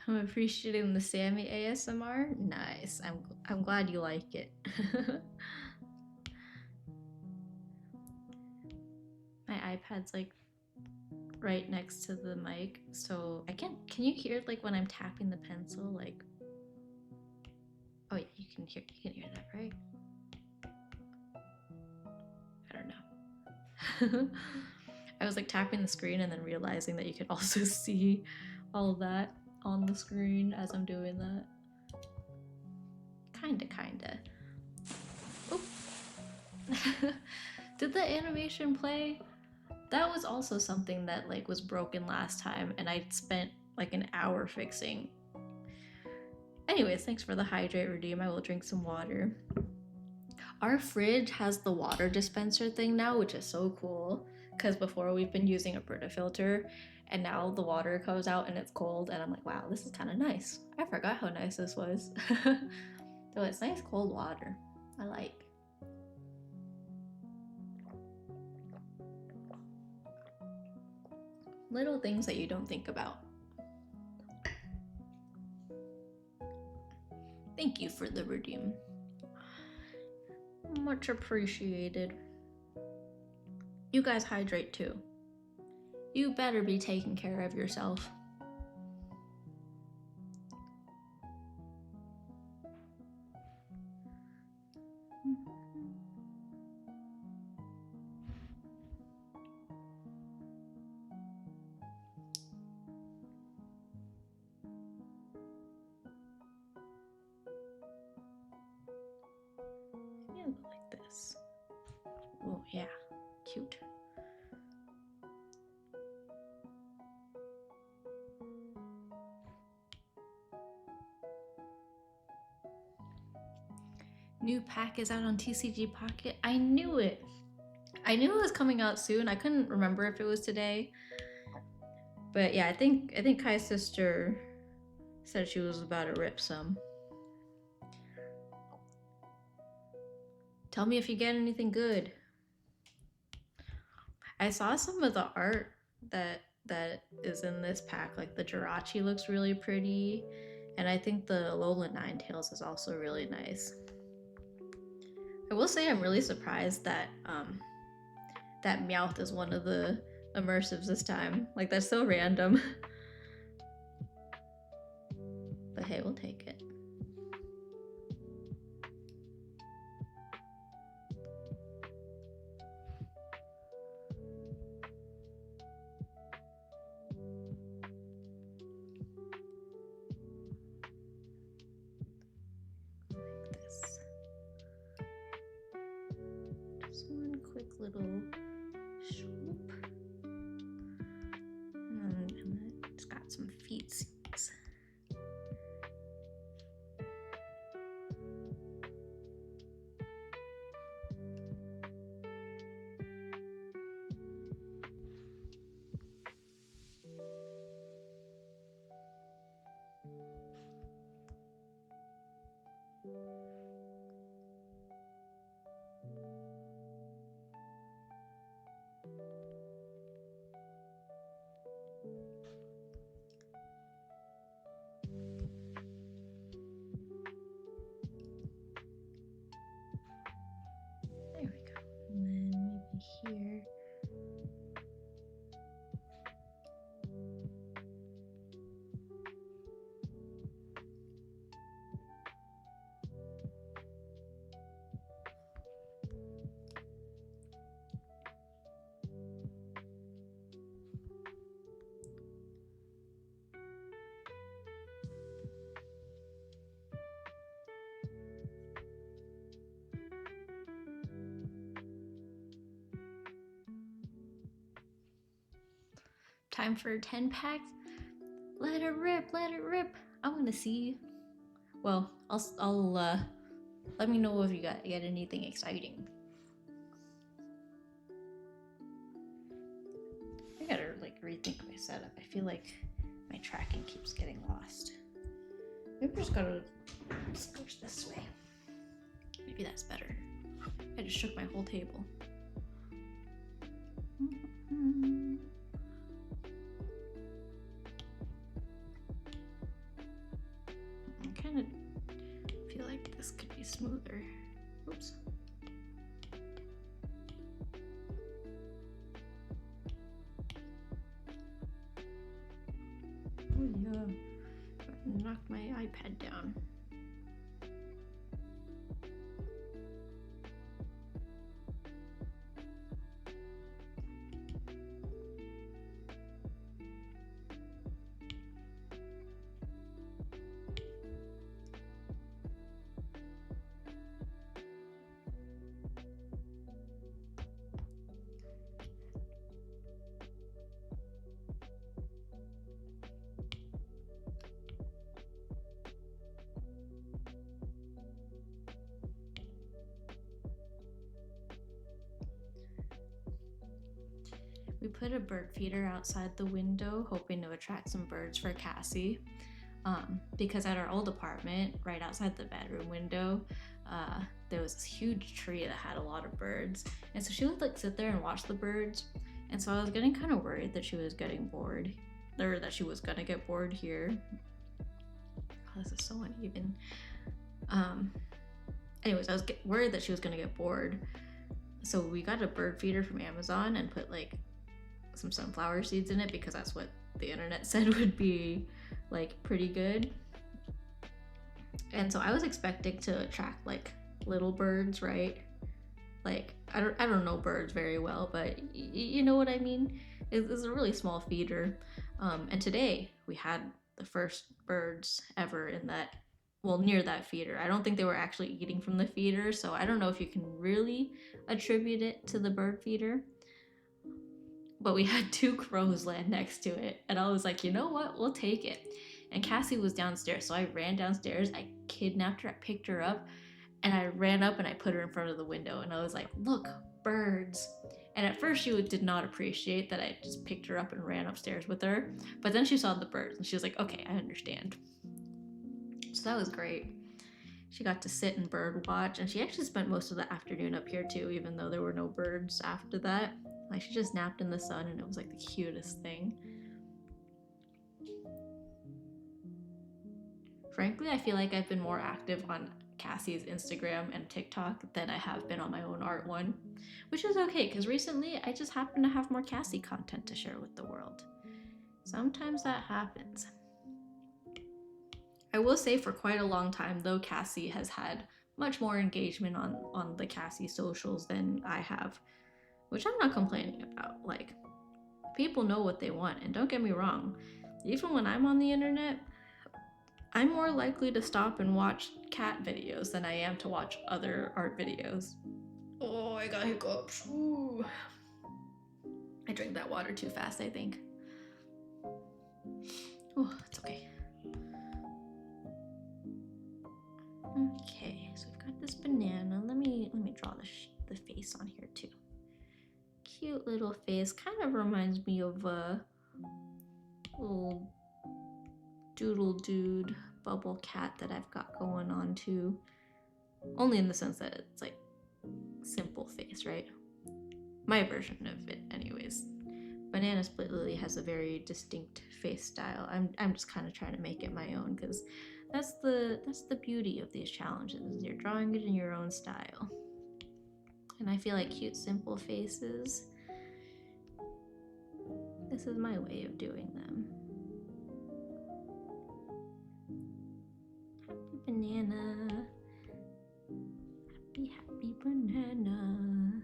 I'm appreciating the Sammy ASMR. Nice. I'm glad you like it. My iPad's like right next to the mic, so I can't. Can you hear like when I'm tapping the pencil? Like, oh yeah, you can hear that, right? I don't know. I was like tapping the screen and then realizing that you could also see all of that on the screen as I'm doing that. Kinda. Oh. Did the animation play? That was also something that like was broken last time and I spent like an hour fixing. Anyways, thanks for the hydrate redeem. I will drink some water. Our fridge has the water dispenser thing now, which is so cool. because before we've been using a Brita filter, and now the water comes out and it's cold, and I'm like, wow, this is kind of nice. I forgot how nice this was. So it's nice cold water. I like. Little things that you don't think about. Thank you for the redeem. Much appreciated. You guys hydrate too. You better be taking care of yourself. Yeah, like this. Oh yeah, cute. New pack is out on TCG Pocket. I knew it. I knew it was coming out soon. I couldn't remember if it was today. But yeah, I think Kai's sister said she was about to rip some. Tell me if you get anything good. I saw some of the art that is in this pack. Like the Jirachi looks really pretty, and I think the Lola Ninetales is also really nice. I will say I'm really surprised that that Meowth is one of the immersives this time. Like that's so random. But hey, we'll take it. Like this. Just one quick little swoop. And it's got some feet seams. There we go. And then maybe here. Time for 10 packs. Let it rip, let it rip. I want to see. Well, I'll let me know if you get anything exciting. I gotta like rethink my setup. I feel like my tracking keeps getting lost. Maybe I just gotta scooch this way. Maybe that's better. I just shook my whole table. I kind of feel like this could be smoother. Oops. Oh yeah, knocked my iPad down. We put a bird feeder outside the window, hoping to attract some birds for Cassie. Because at our old apartment, right outside the bedroom window, there was this huge tree that had a lot of birds. And so she would like sit there and watch the birds. And so I was getting kind of worried that she was getting bored, or that she was gonna get bored here. Oh, this is so uneven. Anyways, I was worried that she was gonna get bored. So we got a bird feeder from Amazon and put like some sunflower seeds in it because that's what the internet said would be like pretty good. And so I was expecting to attract like little birds, right? Like I don't know birds very well, but you know what I mean. It's a really small feeder, and today we had the first birds ever in that, well, near that feeder. I don't think they were actually eating from the feeder, so I don't know if you can really attribute it to the bird feeder. But we had 2 crows land next to it, and I was like, you know what, we'll take it. And Cassie was downstairs, so I ran downstairs, I kidnapped her, I picked her up, and I ran up and I put her in front of the window, and I was like, look, birds. And at first she did not appreciate that I just picked her up and ran upstairs with her, but then she saw the birds and she was like, okay, I understand. So that was great. She got to sit and bird watch, and she actually spent most of the afternoon up here too, even though there were no birds after that. Like, she just napped in the sun, and it was like the cutest thing. Frankly, I feel like I've been more active on Cassie's Instagram and TikTok than I have been on my own art one, which is okay because recently I just happen to have more Cassie content to share with the world. Sometimes that happens. I will say for quite a long time though, Cassie has had much more engagement on the Cassie socials than I have, which I'm not complaining about. Like, people know what they want, and don't get me wrong, even when I'm on the internet, I'm more likely to stop and watch cat videos than I am to watch other art videos. Oh, I got hiccups. Ooh. I drank that water too fast, I think. Oh, it's okay. Okay, so we've got this banana. Let me draw the face on here too. Cute little face. Kind of reminds me of a little doodle dude bubble cat that I've got going on too. Only in the sense that it's like simple face, right? My version of it, anyways. Banana Split Lily has a very distinct face style. I'm just kind of trying to make it my own because that's the beauty of these challenges. You're drawing it in your own style. And I feel like cute, simple faces, this is my way of doing them. Happy banana. Happy, happy banana.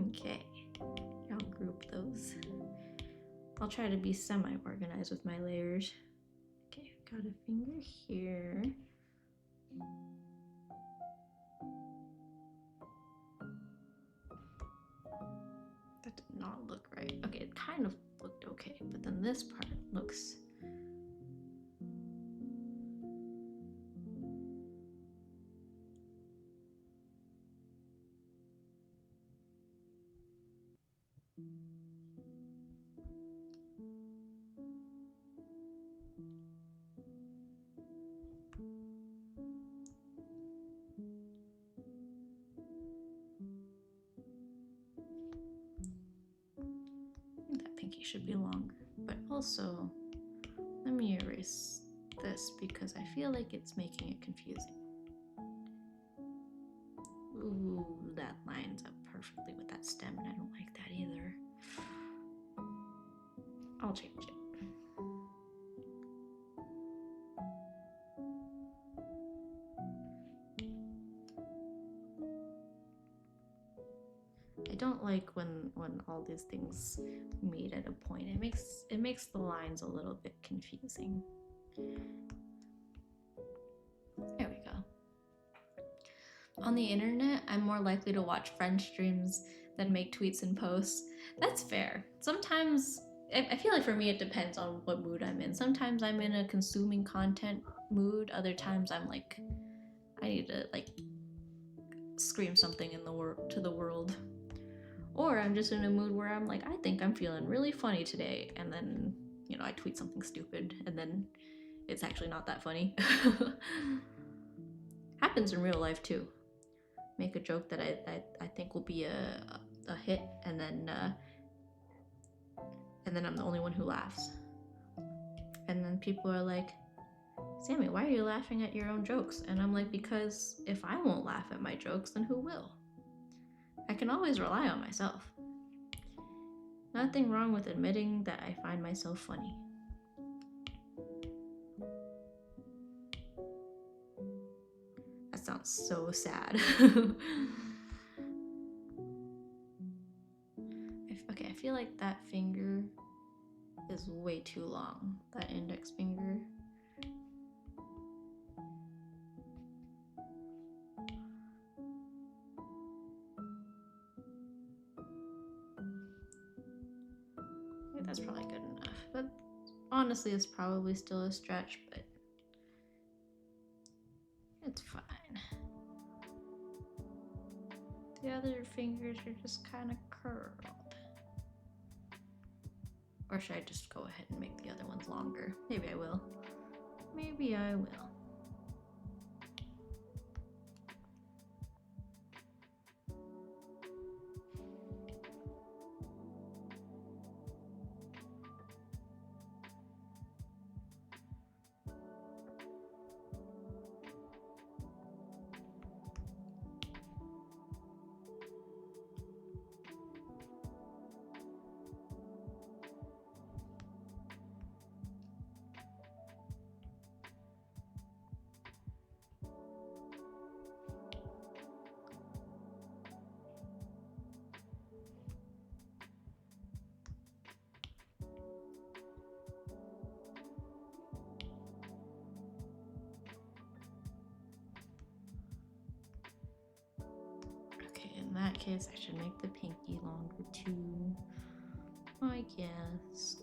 Okay, I'll group those. I'll try to be semi-organized with my layers. Okay, I've got a finger here. That did not look right. Okay, it kind of looked okay, but then this part looks... that pinky should be longer, but also let me erase this because I feel like it's making it confusing. Ooh, that lines up perfectly with that stem, and I don't like that either. I'll change it. I don't like when all these things meet at a point. It makes the lines a little bit confusing. There we go. On the internet, I'm more likely to watch friend streams than make tweets and posts. That's fair. Sometimes, I feel like for me it depends on what mood I'm in. Sometimes I'm in a consuming content mood. Other times I'm like, I need to like scream something in to the world. Or I'm just in a mood where I'm like, I think I'm feeling really funny today, and then, you know, I tweet something stupid, and then it's actually not that funny. Happens in real life too. Make a joke that I think will be a hit, and then I'm the only one who laughs. And then people are like, Sammy, why are you laughing at your own jokes? And I'm like, because if I won't laugh at my jokes, then who will? I can always rely on myself. Nothing wrong with admitting that I find myself funny. That sounds so sad. Okay, I feel like that finger is way too long, that index finger. Okay, that's probably good enough, but honestly it's probably still a stretch, but it's fine. The other fingers are just kind of curled. Or should I just go ahead and make the other ones longer? Maybe I will. Maybe I will. In that case, I should make the pinky longer too, I guess.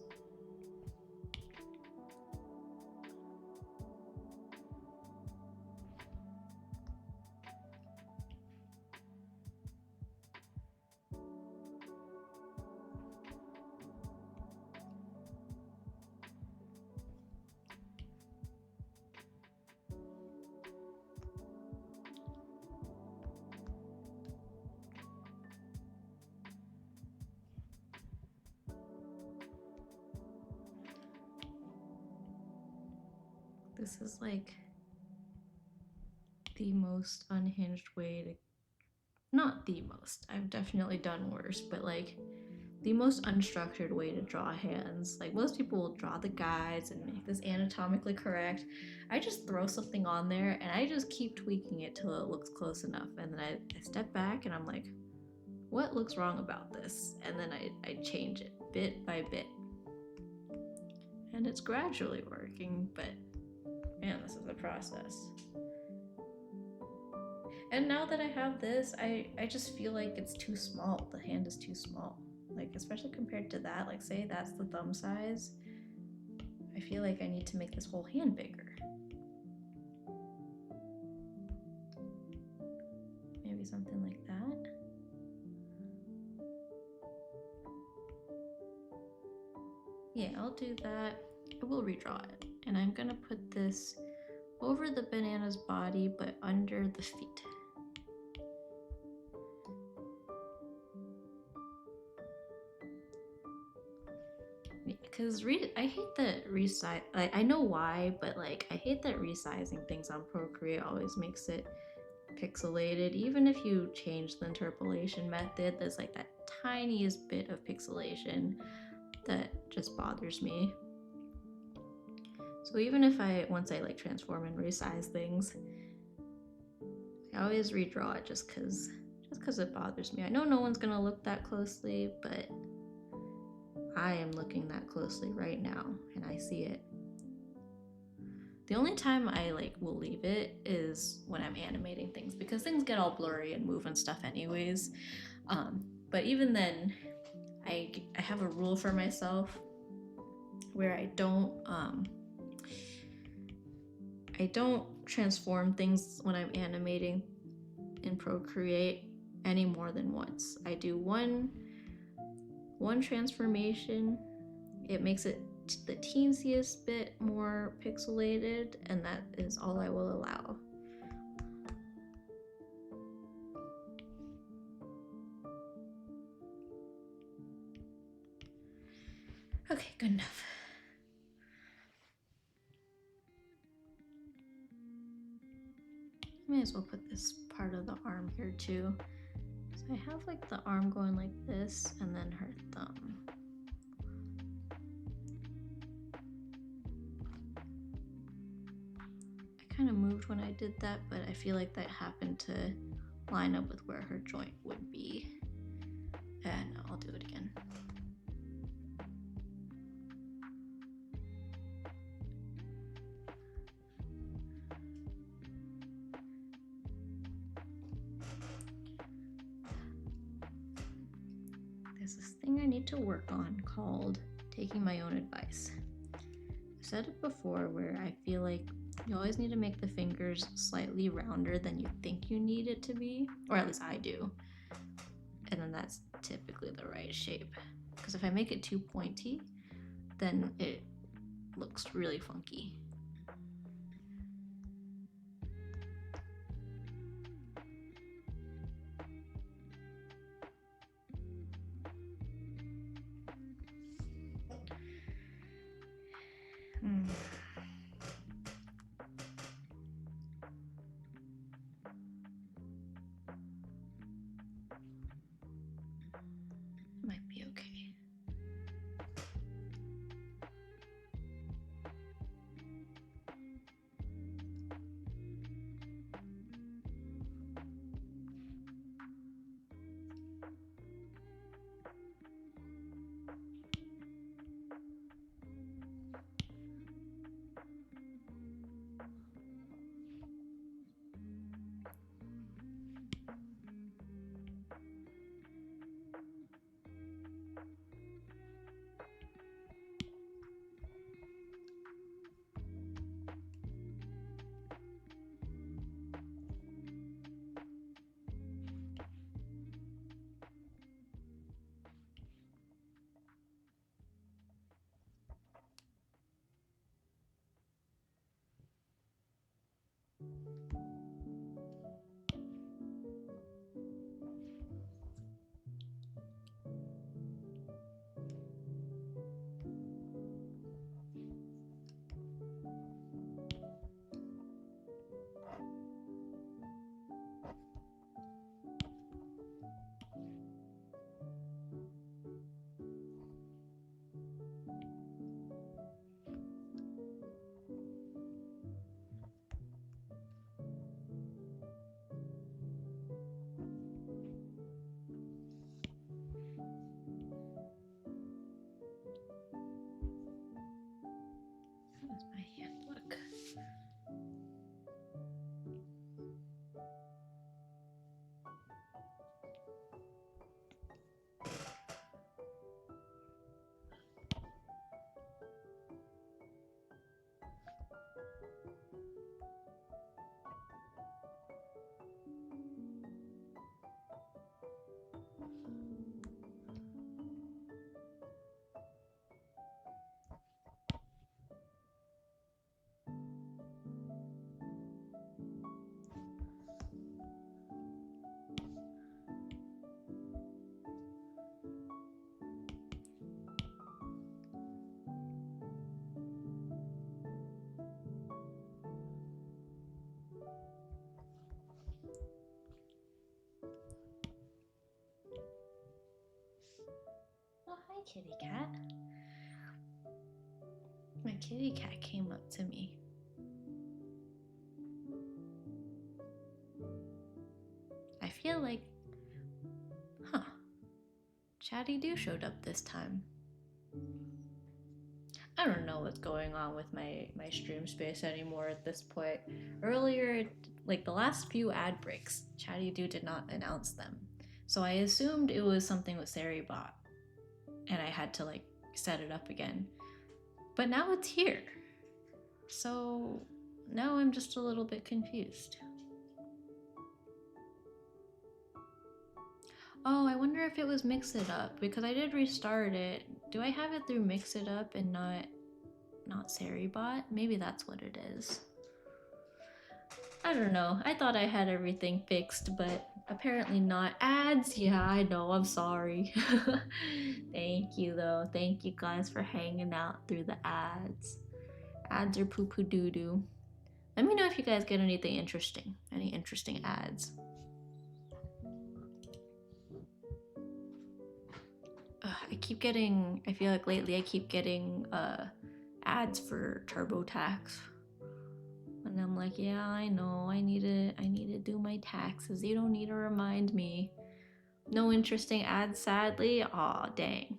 This is like the most unhinged way to, not the most, I've definitely done worse, but like the most unstructured way to draw hands. Like most people will draw the guides and make this anatomically correct. I just throw something on there and I just keep tweaking it till it looks close enough, and then I step back and I'm like, what looks wrong about this? And then I change it bit by bit. And it's gradually working, but man, this is a process. And now that I have this, I just feel like it's too small. The hand is too small. Like, especially compared to that, like say that's the thumb size. I feel like I need to make this whole hand bigger. Maybe something like that. Yeah, I'll do that. I will redraw it. And I'm gonna put this over the banana's body, but under the feet. Because I hate that resize. Like, I know why, but like I hate that resizing things on Procreate always makes it pixelated. Even if you change the interpolation method, there's like that tiniest bit of pixelation that just bothers me. So even if once I like transform and resize things, I always redraw it just because it bothers me. I know no one's gonna look that closely, but I am looking that closely right now and I see it. The only time I like will leave it is when I'm animating things, because things get all blurry and move and stuff anyways. But even then, I have a rule for myself where I don't transform things when I'm animating in Procreate any more than once. I do one transformation, it makes it the teensiest bit more pixelated, and that is all I will allow. Okay, good enough. May as well put this part of the arm here too. So I have like the arm going like this, and then her thumb. I kind of moved when I did that, but I feel like that happened to line up with where her joint would be. And I'll do it again. There's this thing I need to work on called taking my own advice. I've said it before where I feel like you always need to make the fingers slightly rounder than you think you need it to be, or at least I do. And then that's typically the right shape. Because if I make it too pointy, then it looks really funky. Might be okay. How does my hand look? Oh, hi, kitty cat. My kitty cat came up to me. I feel like, Chatty Doo showed up this time. I don't know what's going on with my stream space anymore at this point. Earlier, like the last few ad breaks, Chatty Doo did not announce them. So I assumed it was something with Saribot, and I had to like set it up again. But now it's here. So now I'm just a little bit confused. Oh, I wonder if it was Mix It Up because I did restart it. Do I have it through Mix It Up and not Seribot? Maybe that's what it is. I don't know. I thought I had everything fixed, but apparently not. Ads? Yeah, I know. I'm sorry. Thank you, though. Thank you guys for hanging out through the ads. Ads are poo poo doo doo. Let me know if you guys get anything interesting. Any interesting ads. I feel like lately I keep getting ads for TurboTax. And I'm like, yeah, I know, I need to do my taxes. You don't need to remind me. No interesting ads, sadly. Aw, dang.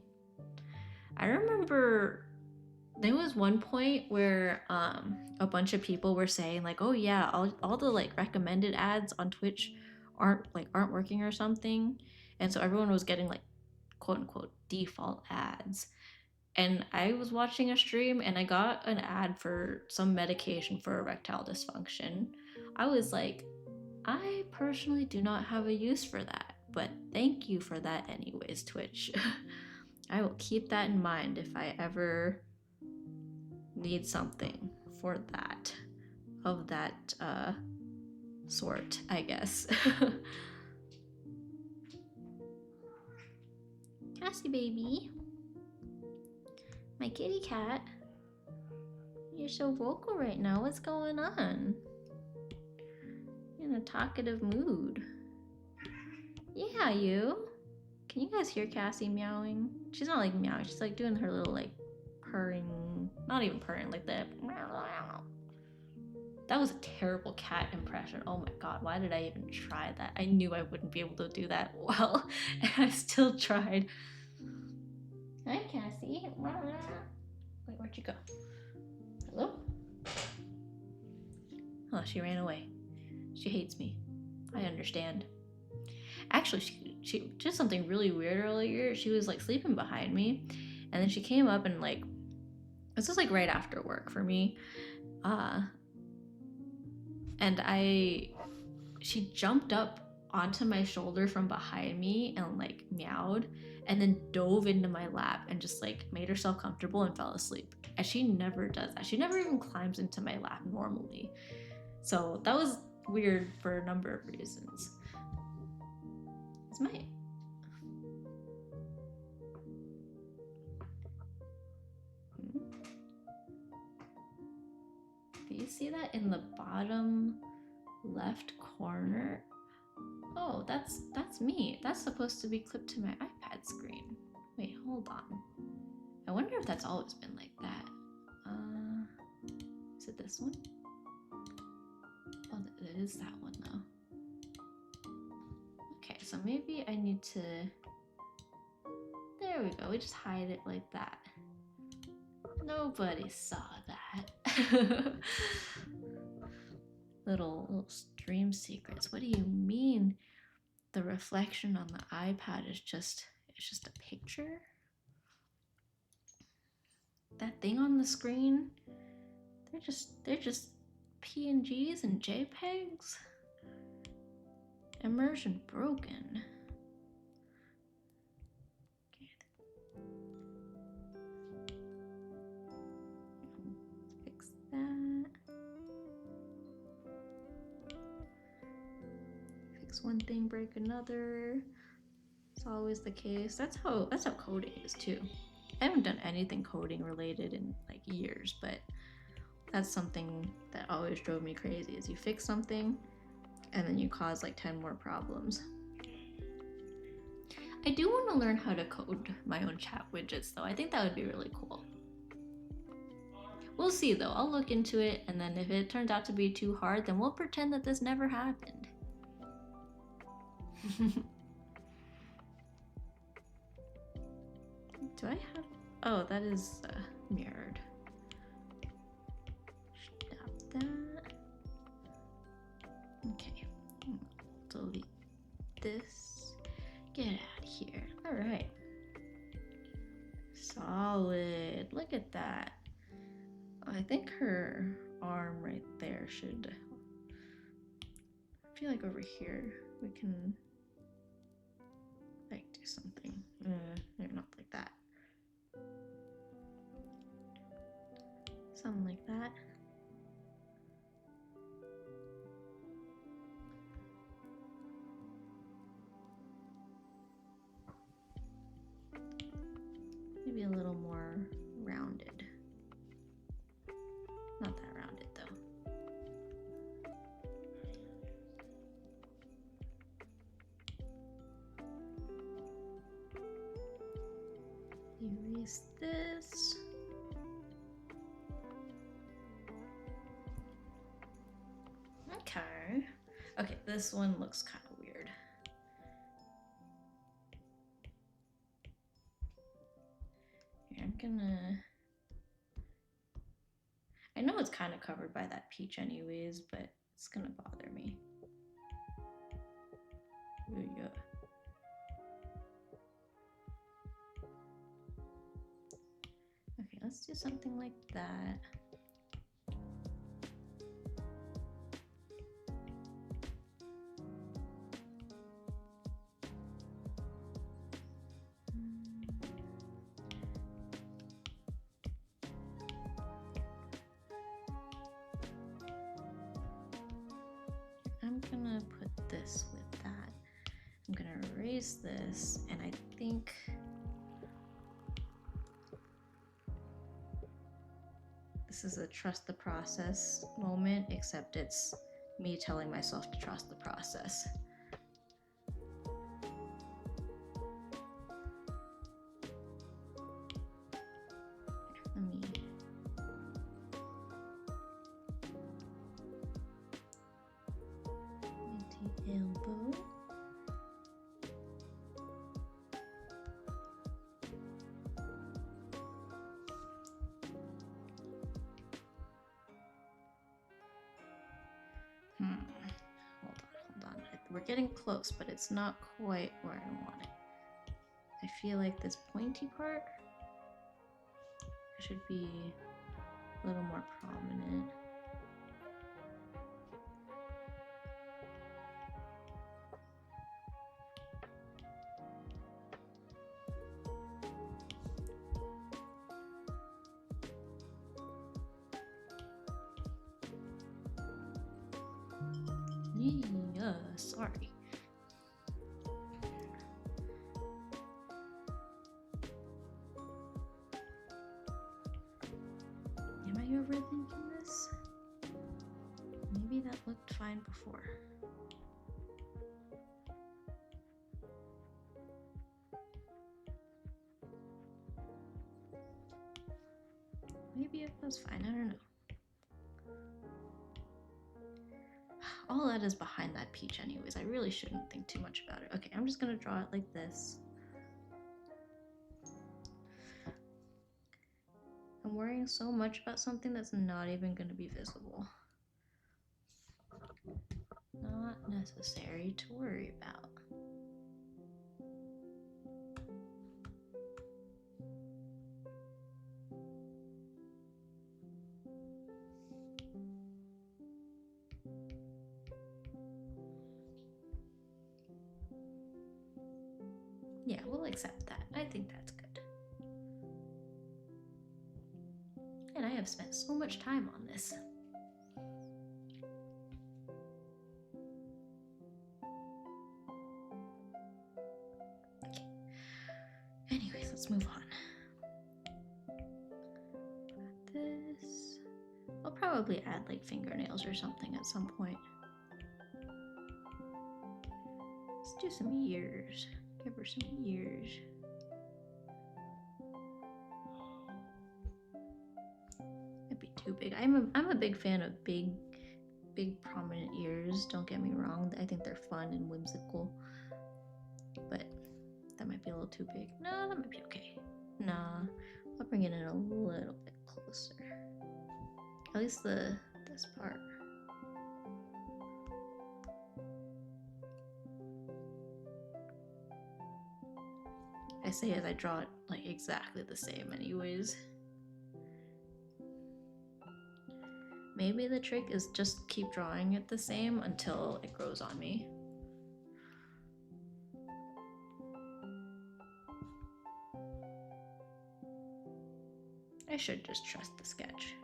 I remember there was one point where a bunch of people were saying like, oh yeah, all the like recommended ads on Twitch aren't working or something. And so everyone was getting like quote unquote default ads. And I was watching a stream and I got an ad for some medication for erectile dysfunction. I was like, I personally do not have a use for that, but thank you for that, anyways, Twitch. I will keep that in mind if I ever need something for that, of that sort, I guess. Cassie baby. My kitty cat. You're so vocal right now. What's going on? You're in a talkative mood. Yeah, you. Can you guys hear Cassie meowing? She's not like meowing. She's like doing her little like purring. Not even purring, like that. That was a terrible cat impression. Oh my god, why did I even try that? I knew I wouldn't be able to do that well, and I still tried. Hi, Cassie. Wait, where'd you go? Hello? Oh, she ran away. She hates me. I understand. Actually, she did something really weird earlier. She was like sleeping behind me, and then she came up and like, this was like right after work for me. And she jumped up onto my shoulder from behind me and like meowed and then dove into my lap and just like made herself comfortable and fell asleep. And she never does that. She never even climbs into my lap normally. So that was weird for a number of reasons. It's my... Do you see that in the bottom left corner? Oh, that's me. That's supposed to be clipped to my iPad screen. Wait, hold on. I wonder if that's always been like that. Is it this one? Oh, it is that one though. Okay, so maybe I need to... There we go, we just hide it like that. Nobody saw that. little stream secrets. What do you mean the reflection on the iPad is just a picture? That thing on the screen, they're just PNGs and JPEGs. Immersion broken. Okay. Fix that. Fix one thing, break another. It's always the case. That's how coding is too. I haven't done anything coding related in like years, but that's something that always drove me crazy is you fix something and then you cause like 10 more problems. I do want to learn how to code my own chat widgets though. I think that would be really cool. We'll see though. I'll look into it, and then if it turns out to be too hard, then we'll pretend that this never happened. Do I have... Oh, that is mirrored. Stop that. Okay. Delete this. Get out of here. All right. Solid. Look at that. I think her arm right there should... I feel like over here we can... Like do something, not like that. Something like that. Maybe a little more rounded. Not that rounded though. Erase this. Okay. Okay, this one looks kind of weird. Here, I'm gonna... I know it's kind of covered by that peach anyways, but it's gonna bother me. Ooh, yeah. Okay, let's do something like that. I'm gonna put this with that. I'm gonna erase this, and I think this is a trust the process moment, except it's me telling myself to trust the process. Let me anti-elbow. Hold on. We're getting close, but it's not quite where I want it. I feel like this pointy part should be a little more prominent. Yeah, sorry. Am I overthinking this? Maybe that looked fine before. Maybe it was fine, I don't know. All that is behind that peach anyways. I really shouldn't think too much about it. Okay, I'm just gonna draw it like this. I'm worrying so much about something that's not even gonna be visible. Not necessary to worry about. Yeah, we'll accept that. I think that's good. And I have spent so much time on this. Okay. Anyways, let's move on. Got this. I'll probably add like fingernails or something at some point. Let's do some ears. Give her some ears. It'd be too big. I'm a big fan of big prominent ears. Don't get me wrong. I think they're fun and whimsical. But that might be a little too big. No, that might be okay. Nah, I'll bring it in a little bit closer. At least this part. I say as I draw it like exactly the same anyways. Maybe the trick is just keep drawing it the same until it grows on me. I should just trust the sketch.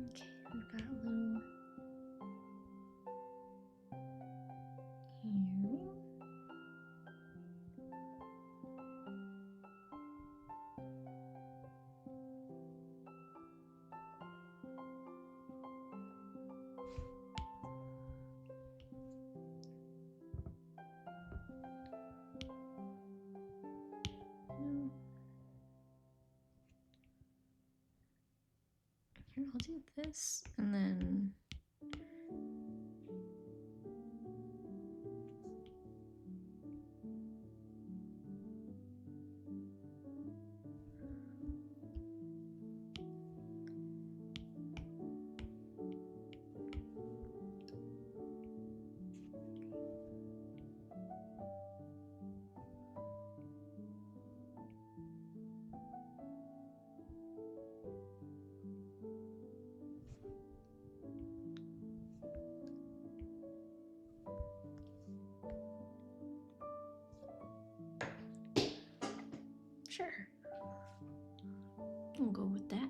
Okay, we've got a little earring. Here, I'll do this, and then sure, we'll go with that.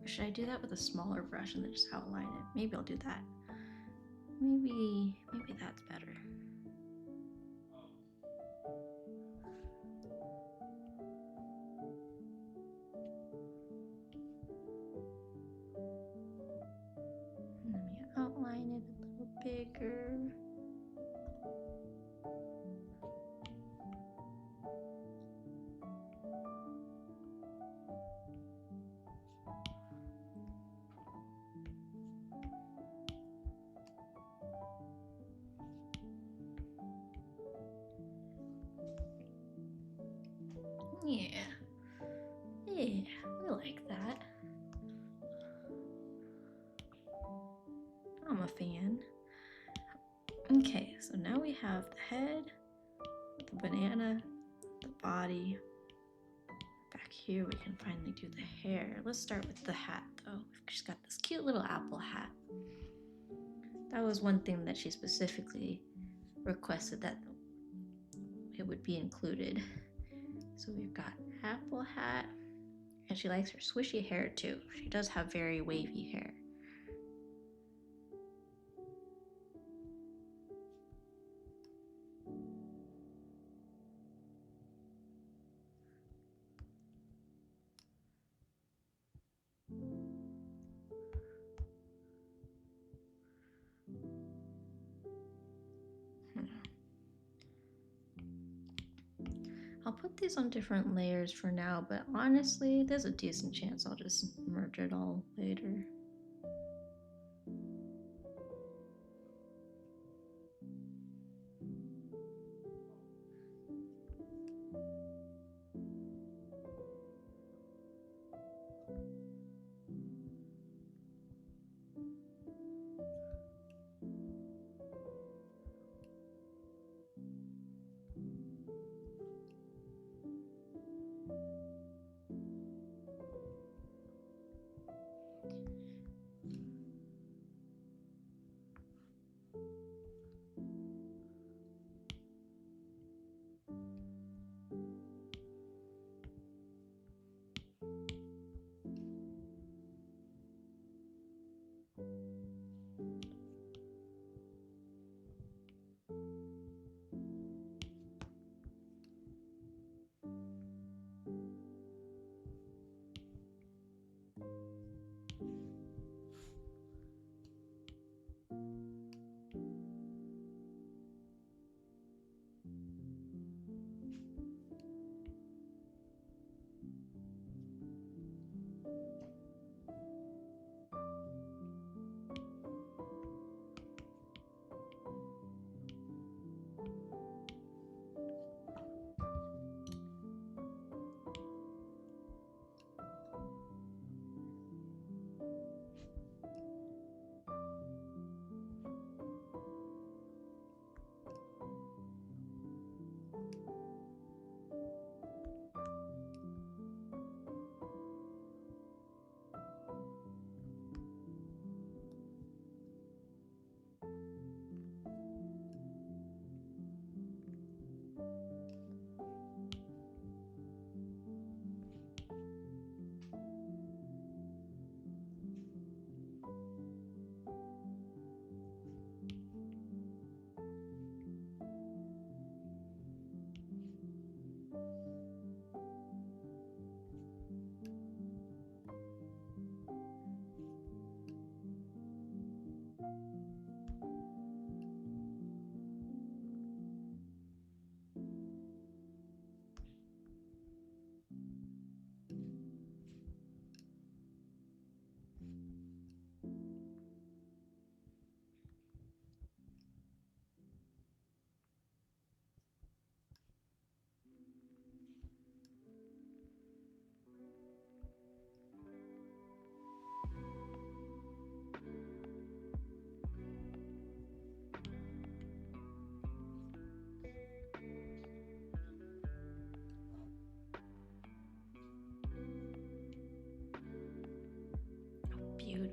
Or should I do that with a smaller brush and then just outline it? Maybe I'll do that. Maybe that's better. And let me outline it a little bigger. Yeah, I like that. I'm a fan. Okay, so now we have the head, the banana, the body. Back here we can finally do the hair. Let's start with the hat though. She's got this cute little apple hat. That was one thing that she specifically requested that it would be included. So we've got apple hat, and she likes her swishy hair too. She does have very wavy hair. I'll put these on different layers for now, but honestly, there's a decent chance I'll just merge it all later.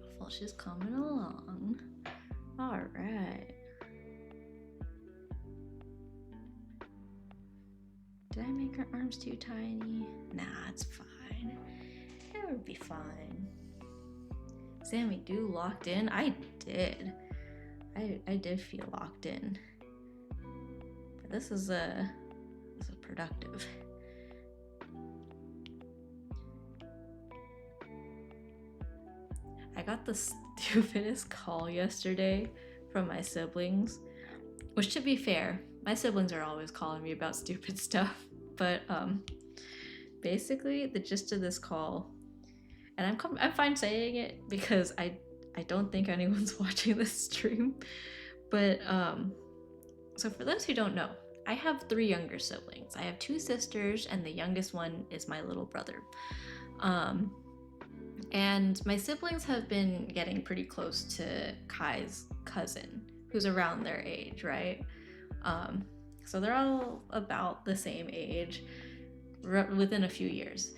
beautiful. She's coming along. All right. Did I make her arms too tiny? Nah, it's fine. It would be fine. Sammy, do locked in? I did. I did feel locked in. But this is productive. I got the stupidest call yesterday from my siblings, which, to be fair, my siblings are always calling me about stupid stuff, but basically the gist of this call, and I'm fine saying it because I don't think anyone's watching this stream, but so for those who don't know, I have 3 younger siblings. I have 2 sisters, and the youngest one is my little brother. And my siblings have been getting pretty close to Kai's cousin, who's around their age, right? So they're all about the same age, within a few years.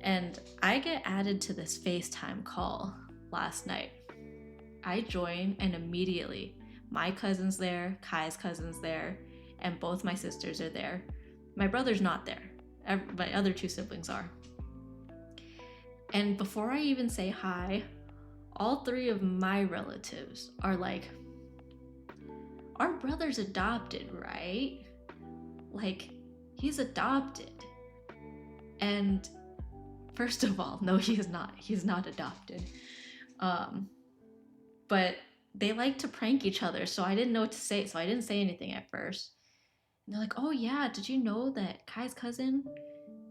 And I get added to this FaceTime call last night. I join, and immediately my cousin's there, Kai's cousin's there, and both my sisters are there. My brother's not there. My other 2 siblings are. And before I even say hi, all 3 of my relatives are like, our brother's adopted, right? Like, he's adopted. And first of all, no, he is not. He's not adopted. But they like to prank each other, so I didn't know what to say, so I didn't say anything at first. And they're like, oh yeah, did you know that Kai's cousin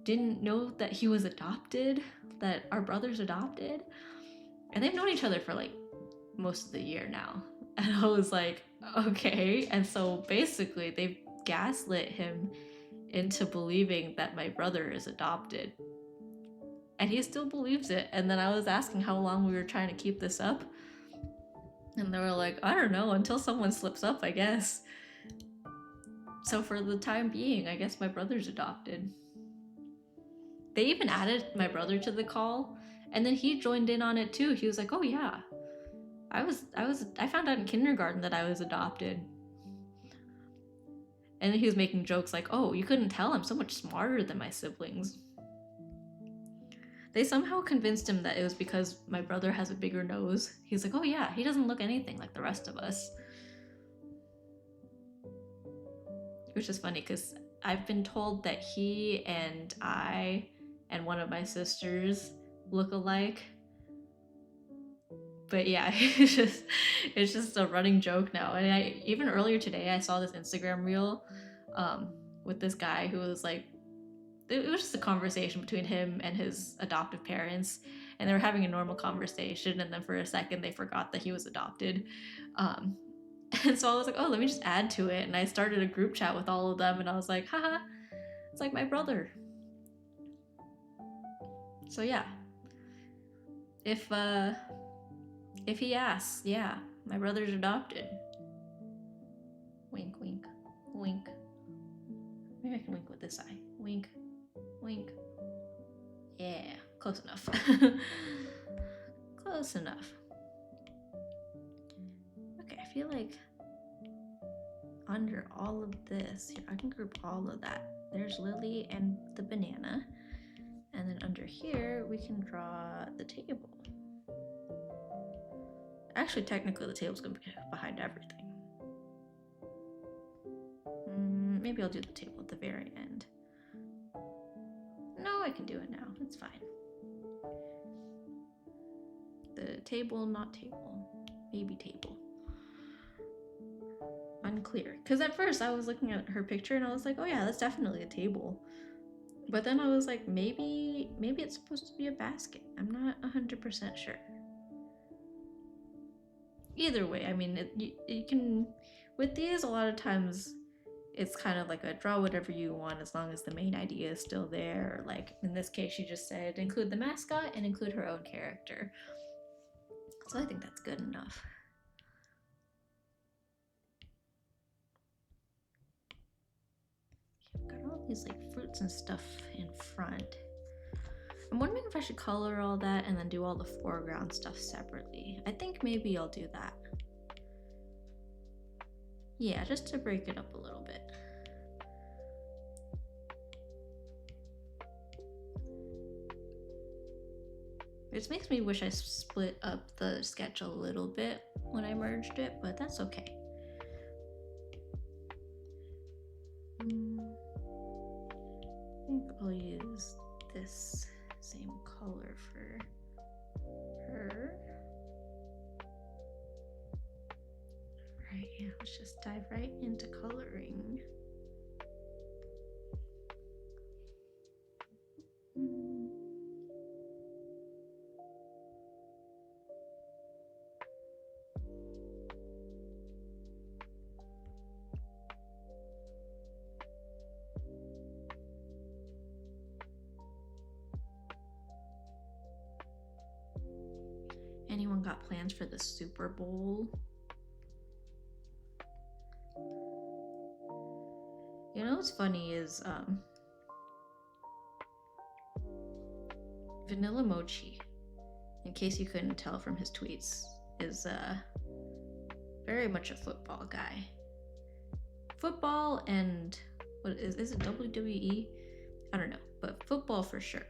didn't know that he was adopted? That our brother's adopted? And they've known each other for like most of the year now. And I was like, okay. And so basically they've gaslit him into believing that my brother is adopted. And he still believes it. And then I was asking how long we were trying to keep this up. And they were like, I don't know, until someone slips up, I guess. So for the time being, I guess my brother's adopted. They even added my brother to the call, and then he joined in on it too. He was like, oh yeah, I found out in kindergarten that I was adopted. And then he was making jokes like, oh, you couldn't tell, I'm so much smarter than my siblings. They somehow convinced him that it was because my brother has a bigger nose. He's like, oh yeah, he doesn't look anything like the rest of us. Which is funny because I've been told that he and I and one of my sisters look alike. But yeah, it's just a running joke now. And even earlier today, I saw this Instagram reel with this guy who was like, it was just a conversation between him and his adoptive parents, and they were having a normal conversation, and then for a second they forgot that he was adopted. And so I was like, oh, let me just add to it, and I started a group chat with all of them, and I was like, haha, it's like my brother. So yeah, if he asks, yeah, my brother's adopted. Wink, wink, wink. Maybe I can wink with this eye. Wink, wink. Yeah, close enough. Close enough. Okay, I feel like under all of this, here, I can group all of that. There's Lily and the banana. And then under here, we can draw the table. Actually, technically, the table's gonna be behind everything. Maybe I'll do the table at the very end. No, I can do it now. It's fine. The table, not table. Maybe table. Unclear. Because at first I was looking at her picture and I was like, oh yeah, that's definitely a table. But then I was like, maybe it's supposed to be a basket. I'm not 100% sure. Either way, I mean, you can, with these, a lot of times it's kind of like a draw whatever you want as long as the main idea is still there. Like in this case, she just said include the mascot and include her own character. So I think that's good enough. I've got all these like fruits and stuff in front. I'm wondering if I should color all that and then do all the foreground stuff separately. I think maybe I'll do that. Yeah, just to break it up a little bit. It just makes me wish I split up the sketch a little bit when I merged it, but that's okay. I think I'll use this same color for her. Right, yeah, let's just dive right into coloring. Anyone got plans for the Super Bowl? You know what's funny is Vanilla Mochi, in case you couldn't tell from his tweets, is very much a football guy. Football and what is it WWE? I don't know, but football for sure.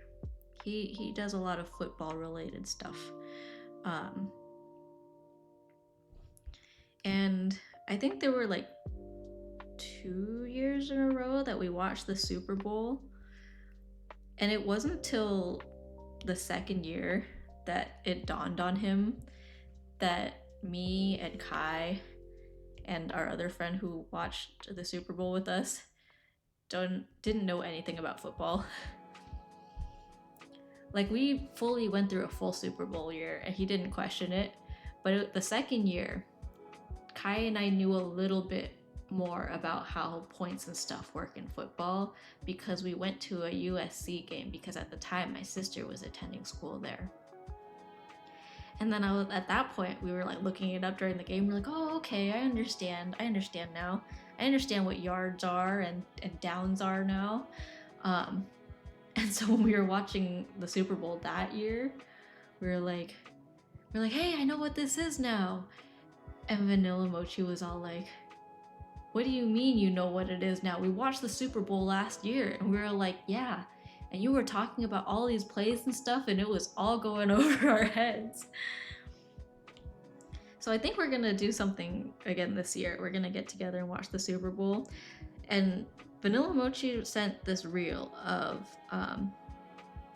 He does a lot of football related stuff. And I think there were like 2 years in a row that we watched the Super Bowl, and it wasn't till the second year that it dawned on him that me and Kai and our other friend who watched the Super Bowl with us didn't know anything about football. Like, we fully went through a full Super Bowl year and he didn't question it, but the second year, Kai and I knew a little bit more about how points and stuff work in football because we went to a USC game, because at the time my sister was attending school there. And then at that point, we were like looking it up during the game. We're like, oh, okay, I understand now. I understand what yards are and downs are now. And so when we were watching the Super Bowl that year, we were like, hey, I know what this is now. And Vanilla Mochi was all like, what do you mean you know what it is now? We watched the Super Bowl last year. And we were like, yeah. And you were talking about all these plays and stuff, and it was all going over our heads. So I think we're gonna do something again this year. We're gonna get together and watch the Super Bowl. And Vanilla Mochi sent this reel of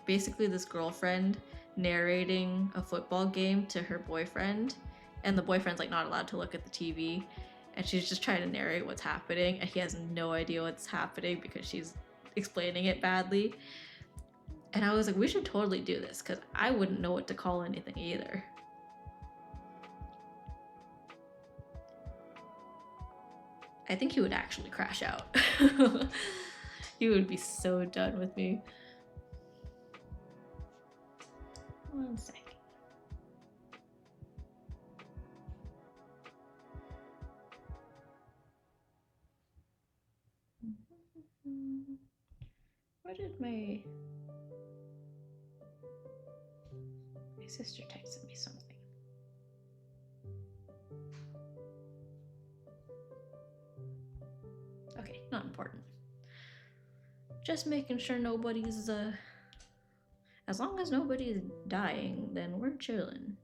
basically this girlfriend narrating a football game to her boyfriend, and the boyfriend's like not allowed to look at the TV, and she's just trying to narrate what's happening, and he has no idea what's happening because she's explaining it badly. And I was like, we should totally do this, because I wouldn't know what to call anything either. I think he would actually crash out. He would be so done with me. 1 second. Where did my sister texted me something? Okay, not important. Just making sure nobody's as long as nobody's dying, then we're chilling.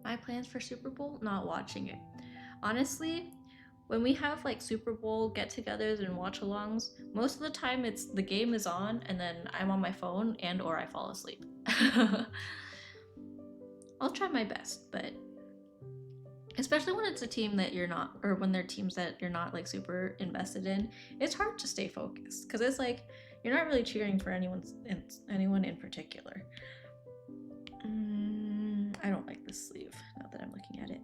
My plans for Super Bowl? Not watching it. Honestly, when we have like Super Bowl get-togethers and watch-alongs, most of the time it's the game is on and then I'm on my phone and or I fall asleep. I'll try my best, but especially when it's a team that you're not, or when they're teams that you're not like super invested in, it's hard to stay focused because it's like You're not really cheering for anyone in particular. I don't like this sleeve now that I'm looking at it.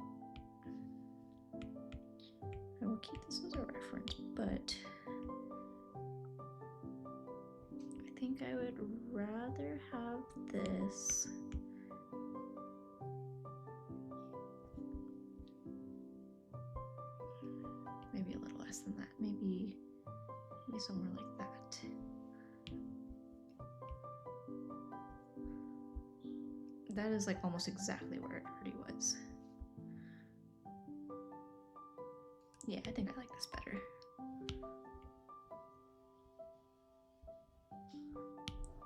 I will keep this as a reference, but I think I would rather have this. Maybe a little less than that. Maybe somewhere like that. That is like almost exactly where it already was. Yeah, I think I like this better.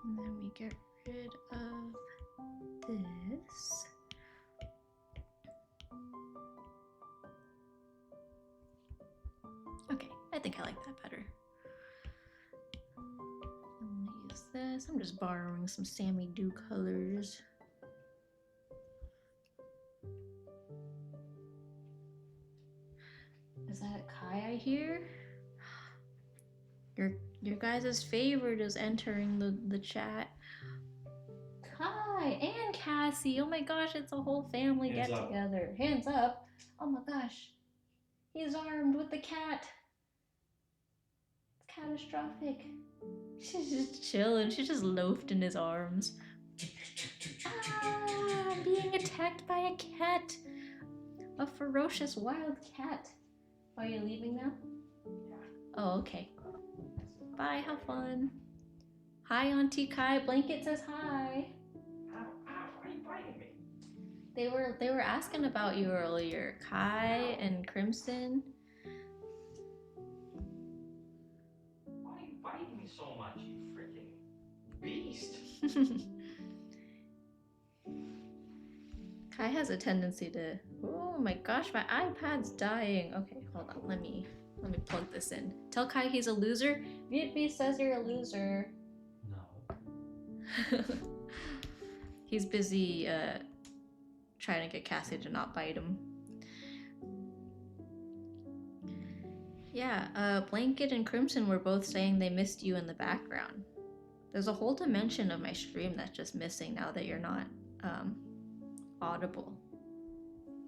And then we get rid of this. Okay, I think I like that better. I'm gonna use this. I'm just borrowing some Sammy Dew colors. Is that Kai I hear? Your guys' favorite is entering the chat. Kai and Cassie. Oh my gosh, it's a whole family get together. Hands up. Oh my gosh. He's armed with the cat. It's catastrophic. She's just chilling. She just loafed in his arms. Ah, I'm being attacked by a cat. A ferocious wild cat. Are you leaving now? Oh, okay. Bye, have fun. Hi, Auntie Kai. Blanket says hi. Ow, why are you biting me? They were asking about you earlier. Kai and Crimson. Why are you biting me so much, you freaking beast? Kai has a tendency to. Oh my gosh, my iPad's dying. Okay, hold on. Let me plug this in. Tell Kai he's a loser. Vietby says you're a loser. No. He's busy trying to get Cassie to not bite him. Yeah, Blanket and Crimson were both saying they missed you in the background. There's a whole dimension of my stream that's just missing now that you're not audible.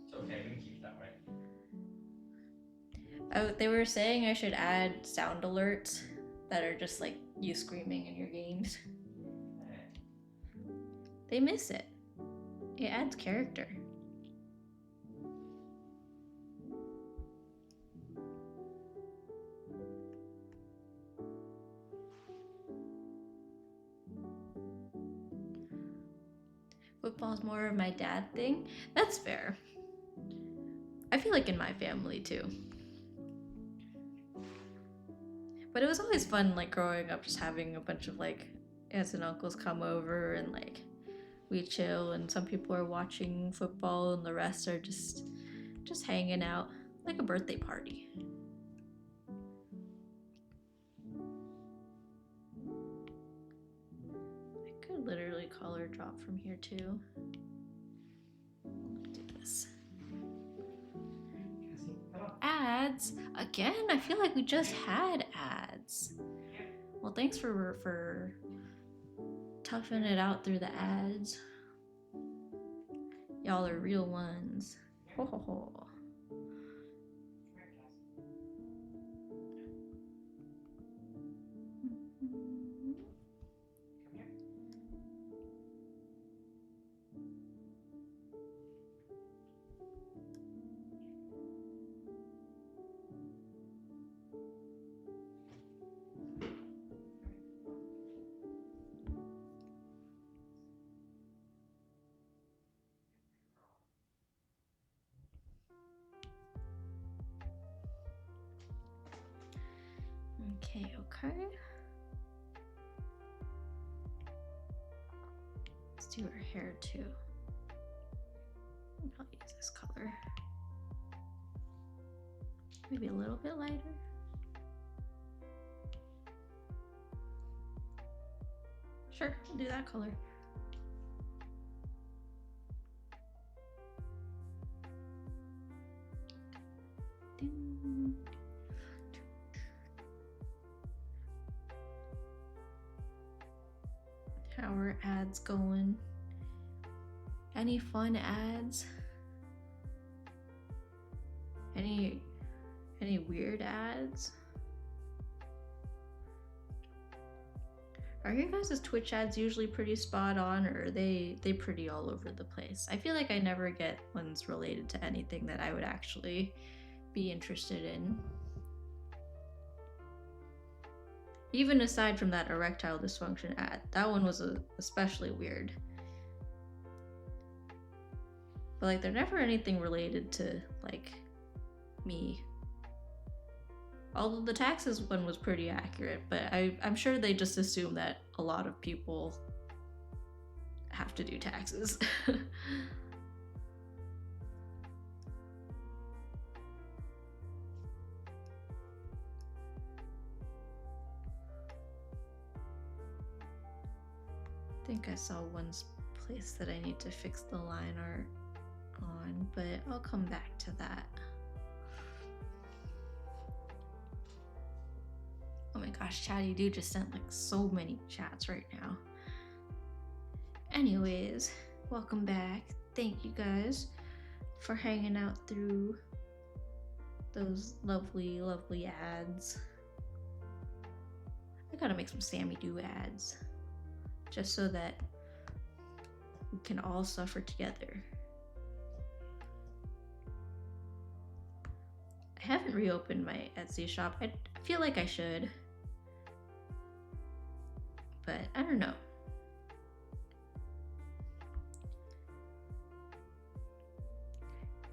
It's okay, we can keep that way. Oh, they were saying I should add sound alerts that are just like you screaming in your games. They miss it. It adds character. Football's more of my dad thing. That's fair. I feel like in my family too. But it was always fun, like growing up, just having a bunch of like aunts and uncles come over and like we chill, and some people are watching football and the rest are just hanging out, like a birthday party. I could literally color drop from here too. Do this. Ads again? I feel like we just had ads. Well, thanks for toughing it out through the ads. Y'all are real ones. Ho ho ho. Okay. Let's do her hair too. I'll use this color. Maybe a little bit lighter. Sure, we'll do that color. How are ads going? Any fun ads? Any weird ads? Are your guys' Twitch ads usually pretty spot on, or are they pretty all over the place? I feel like I never get ones related to anything that I would actually be interested in. Even aside from that erectile dysfunction ad, that one was especially weird. But like, they're never anything related to like me. Although the taxes one was pretty accurate, but I'm sure they just assume that a lot of people have to do taxes. I think I saw one place that I need to fix the line art on, but I'll come back to that. Oh my gosh, Chatty Dude just sent like so many chats right now. Anyways, welcome back. Thank you guys for hanging out through those lovely, lovely ads. I gotta make some Sammy Do ads just so that we can all suffer together. I haven't reopened my Etsy shop. I feel like I should, but I don't know.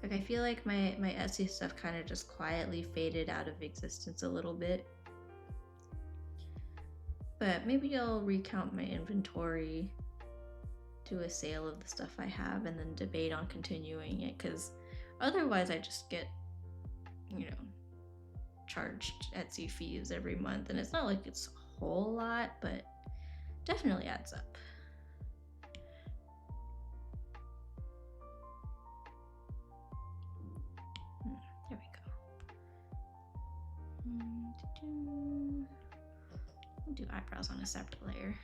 Like, I feel like my Etsy stuff kind of just quietly faded out of existence a little bit. But maybe I'll recount my inventory, do a sale of the stuff I have, and then debate on continuing it, because otherwise I just get, you know, charged Etsy fees every month, and it's not like it's a whole lot, but definitely adds up. There we go. I'll do eyebrows on a separate layer.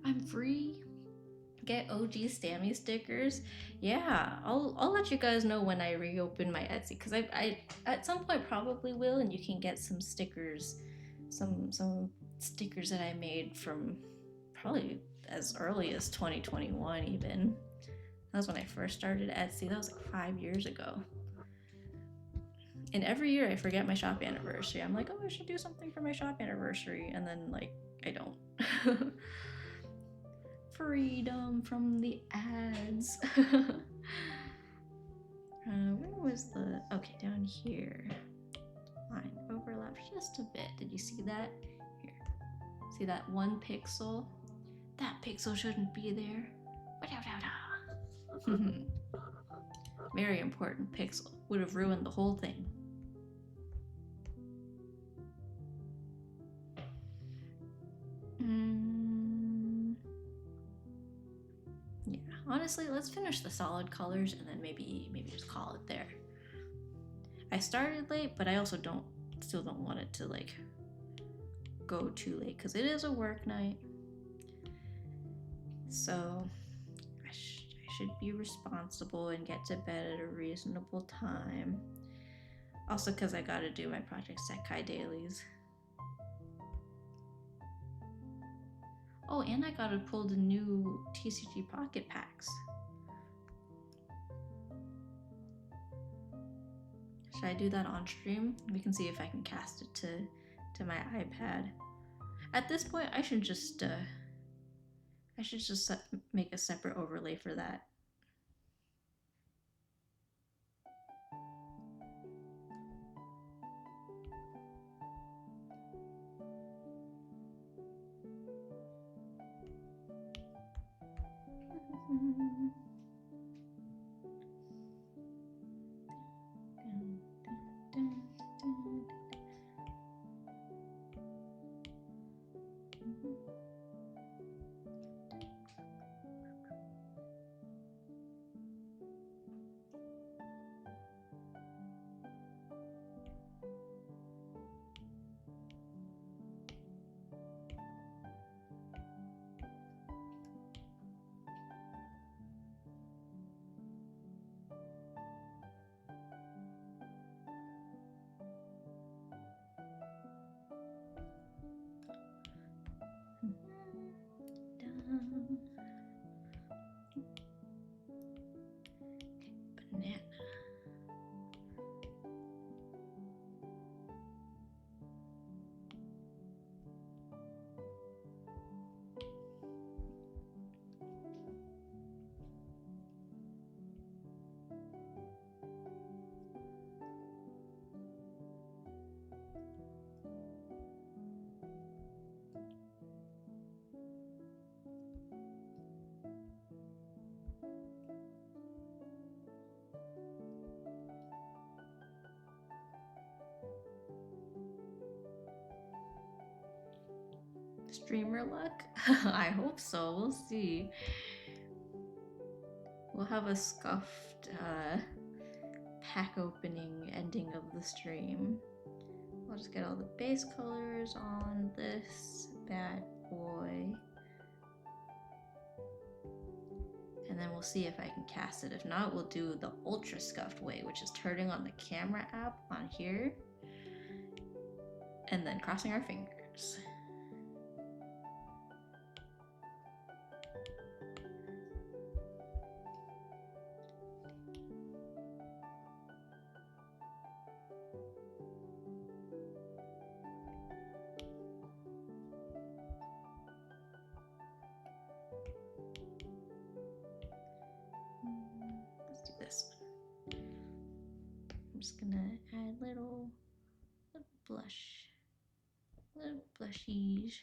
I'm free. Get OG Stammy stickers. Yeah, I'll let you guys know when I reopen my Etsy, because I at some point probably will, and you can get some stickers, some stickers that I made from probably as early as 2021 even. That was when I first started Etsy. That was like 5 years ago. And every year I forget my shop anniversary. I'm like, oh, I should do something for my shop anniversary, and then like I don't. Freedom from the ads. Where was the... Okay, down here. Line overlap just a bit. Did you see that? Here. See that 1 pixel? That pixel shouldn't be there. Very important pixel. Would have ruined the whole thing. Yeah, honestly, let's finish the solid colors and then maybe just call it there. I started late, but I also still don't want it to like go too late, because it is a work night. So I should be responsible and get to bed at a reasonable time. Also, because I gotta do my Project Sekai dailies. Oh, and I gotta pull the new TCG Pocket Packs. Should I do that on stream? We can see if I can cast it to my iPad. At this point, I should just make a separate overlay for that. streamer luck? I hope so. We'll see. We'll have a scuffed pack opening ending of the stream. I'll just get all the base colors on this bad boy. And then we'll see if I can cast it. If not, we'll do the ultra scuffed way, which is turning on the camera app on here and then crossing our fingers. Let's do this one. I'm just gonna add little blush, little blushies.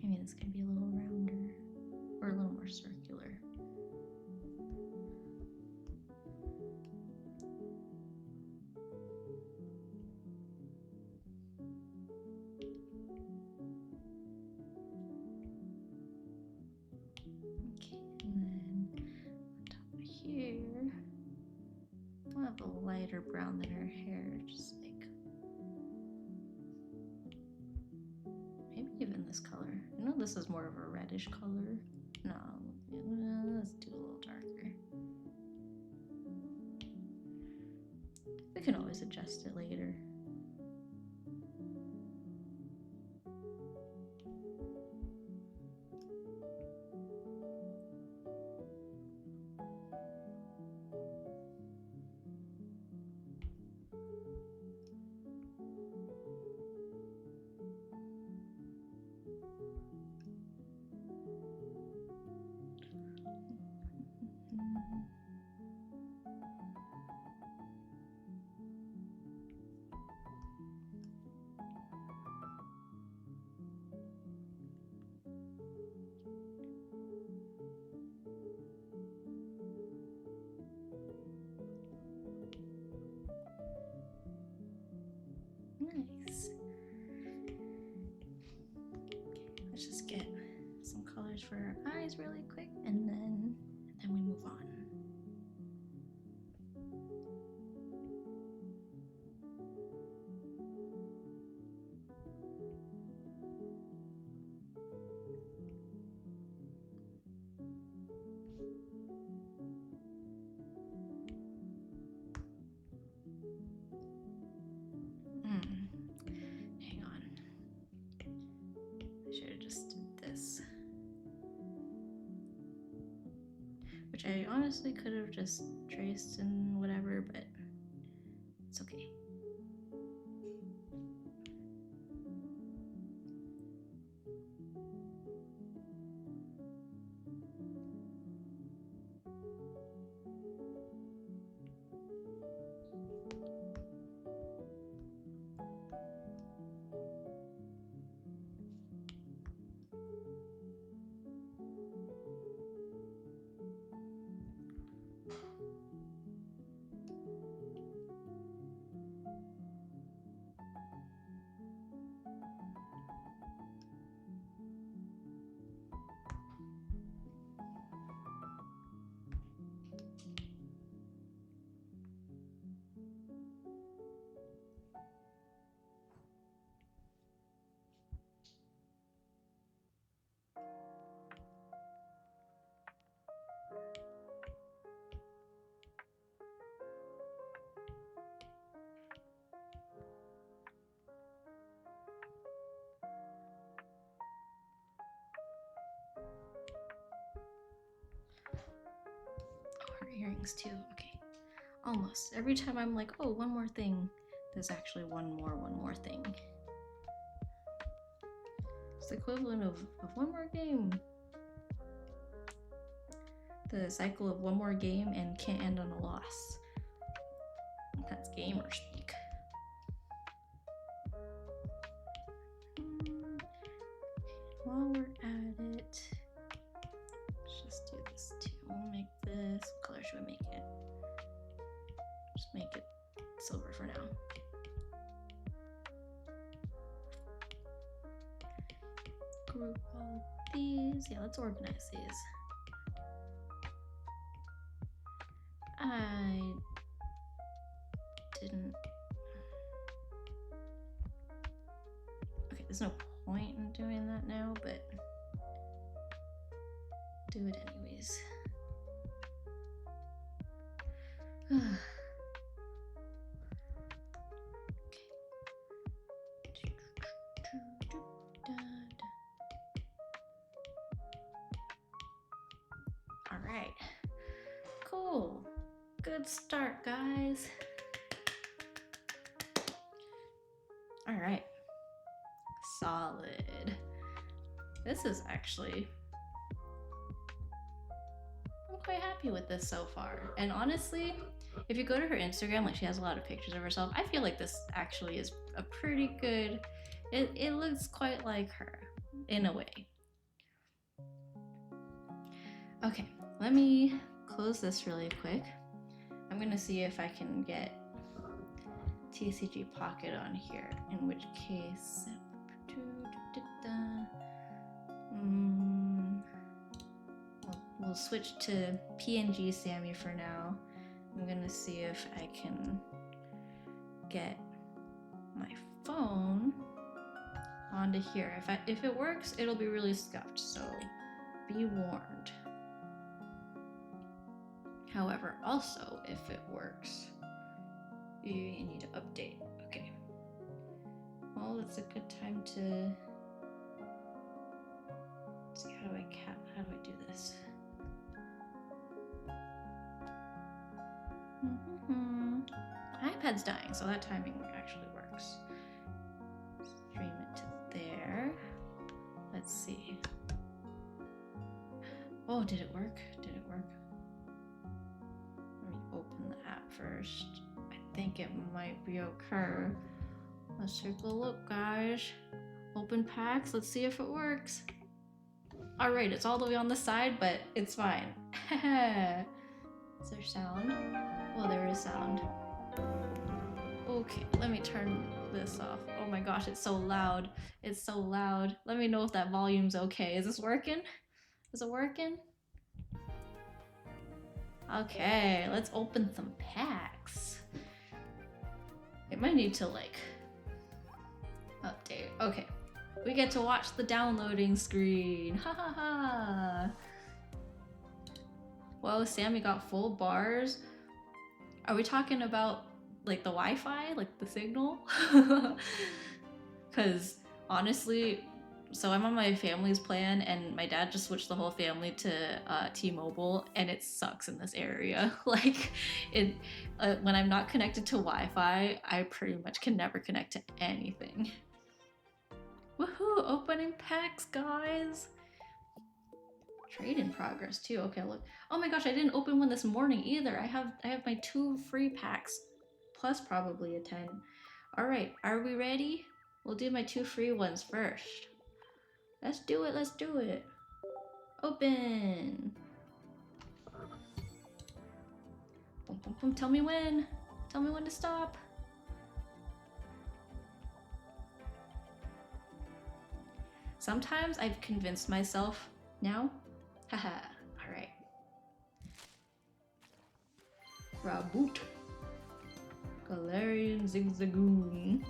Maybe this can be a little rounder or a little more circular. Okay, and then on top of here, we'll have a lighter brown than her hair, just like maybe even this color. I know this is more of a reddish color. No, let's do a little darker. We can always adjust it later. Nice. Okay, let's just get some colors for our eyes really quick, and then we move on. Hang on. I should have just did this. Which I honestly could have just traced and whatever, but it's okay. Earrings too. Okay, almost. Every time I'm like, oh, one more thing, there's actually one more thing. It's the equivalent of one more game. The cycle of one more game and can't end on a loss. That's gamer speak. While we're at it, let's just do this too. We'll make this. What color should we make it? Just make it silver for now. Group all these. Yeah, let's organize these. I didn't. Okay, there's no point in doing that now, but do it anyways. All right, cool. Good start, guys. All right, solid. This is actually, I'm quite happy with this so far. And honestly, if you go to her Instagram, like she has a lot of pictures of herself, I feel like this actually is a pretty good, it looks quite like her in a way. Okay, let me close this really quick. I'm gonna see if I can get TCG Pocket on here, in which case, we'll switch to PNG Sammy for now. I'm gonna see if I can get my phone onto here. If it works, it'll be really scuffed, so be warned. However, also, if it works, you need to update. Okay. Well, it's a good time to see how do I do this? iPad's dying, so that timing actually works. Stream it to there. Let's see. Oh, did it work? Did it work? Let me open the app first. I think it might be okay. Let's take a look, guys. Open packs. Let's see if it works. All right, it's all the way on the side, but it's fine. Is there sound? Oh, there is sound. Okay, let me turn this off. Oh my gosh, it's so loud. It's so loud. Let me know if that volume's okay. Is this working? Is it working? Okay, let's open some packs. It might need to like update. Okay, we get to watch the downloading screen. Ha ha ha. Well, Sammy got full bars. Are we talking about like the Wi-Fi, like the signal? Because honestly, so I'm on my family's plan, and my dad just switched the whole family to T-Mobile, and it sucks in this area. Like, when I'm not connected to Wi-Fi, I pretty much can never connect to anything. Woohoo! Opening packs, guys. Trade in progress too. Okay, look. Oh my gosh, I didn't open one this morning either. I have my 2 free packs, plus probably a 10. All right, are we ready? We'll do my 2 free ones first. Let's do it, let's do it. Open. Boom, boom, boom. Tell me when. Tell me when to stop. Sometimes I've convinced myself now. Haha, alright. Raboot. Galarian Zigzagoon.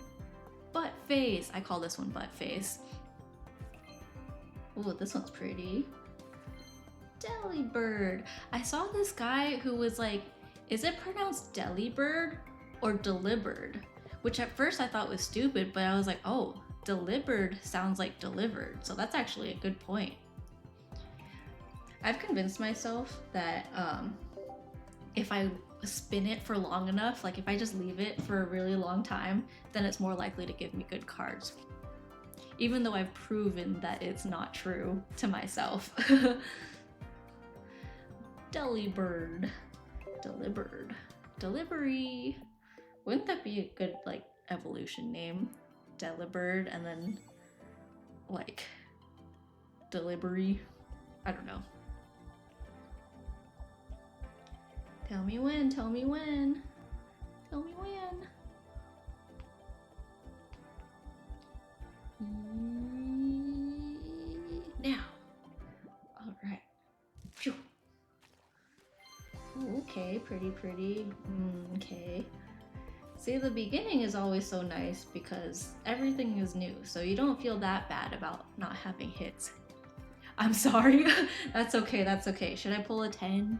Butt face. I call this one butt face. Ooh, this one's pretty. Delibird. I saw this guy who was like, is it pronounced Delibird or Delibird? Which at first I thought was stupid, but I was like, oh, Delibird sounds like delivered. So that's actually a good point. I've convinced myself that if I spin it for long enough, like if I just leave it for a really long time, then it's more likely to give me good cards. Even though I've proven that it's not true to myself. Delibird. Delibird. Delivery. Wouldn't that be a good like evolution name? Delibird and then like delivery. I don't know. Tell me when, tell me when. Tell me when. Now. Alright. Phew. Okay, pretty. Okay. See, the beginning is always so nice because everything is new, so you don't feel that bad about not having hits. I'm sorry. That's okay. Should I pull a 10?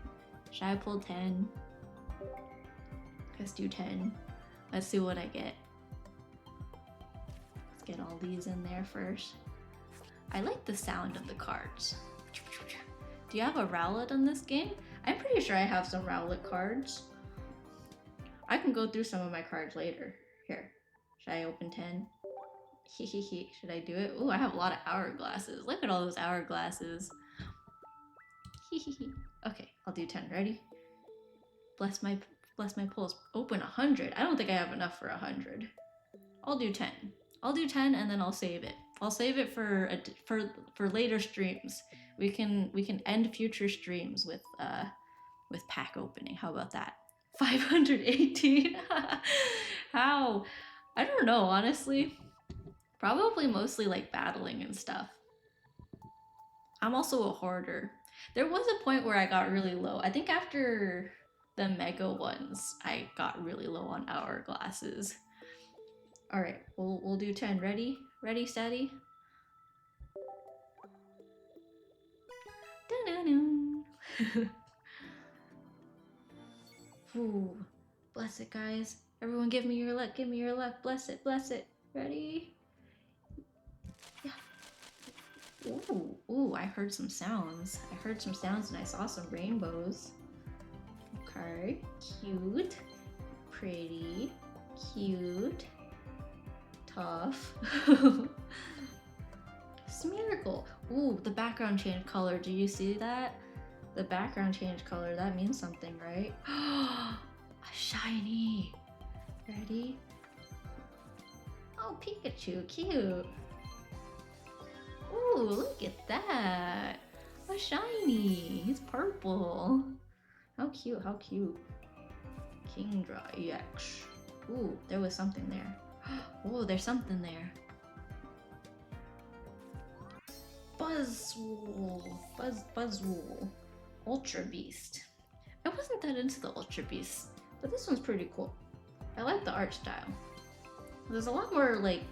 Should I pull 10? Let's do 10. Let's see what I get. Let's get all these in there first. I like the sound of the cards. Do you have a Rowlet in this game? I'm pretty sure I have some Rowlet cards. I can go through some of my cards later. Here, should I open 10? Should I do it? Ooh, I have a lot of hourglasses. Look at all those hourglasses. Okay, I'll do 10. Ready? Bless my pulls. Open 100. I don't think I have enough for 100. I'll do 10. I'll do 10 and then I'll save it. I'll save it for later streams. We can end future streams with pack opening. How about that? 518. How? I don't know, honestly. Probably mostly like battling and stuff. I'm also a hoarder. There was a point where I got really low. I think after the mega ones, I got really low on hourglasses. All right, we'll do 10. Ready? Ready, steady. Ooh, bless it, guys. Everyone give me your luck, Bless it, bless it. Ready? Yeah. Ooh, I heard some sounds. And I saw some rainbows. Okay, cute, pretty, cute, tough. Smeargle. Ooh, the background changed color. Do you see that? The background changed color. That means something, right? A shiny. Ready? Oh, Pikachu, cute. Ooh, look at that. A shiny. It's purple. How cute, how cute. Kingdra EX. Ooh, there was something there. Oh, there's something there. Buzzwool. Ultra Beast. I wasn't that into the Ultra Beast, but this one's pretty cool. I like the art style. There's a lot more like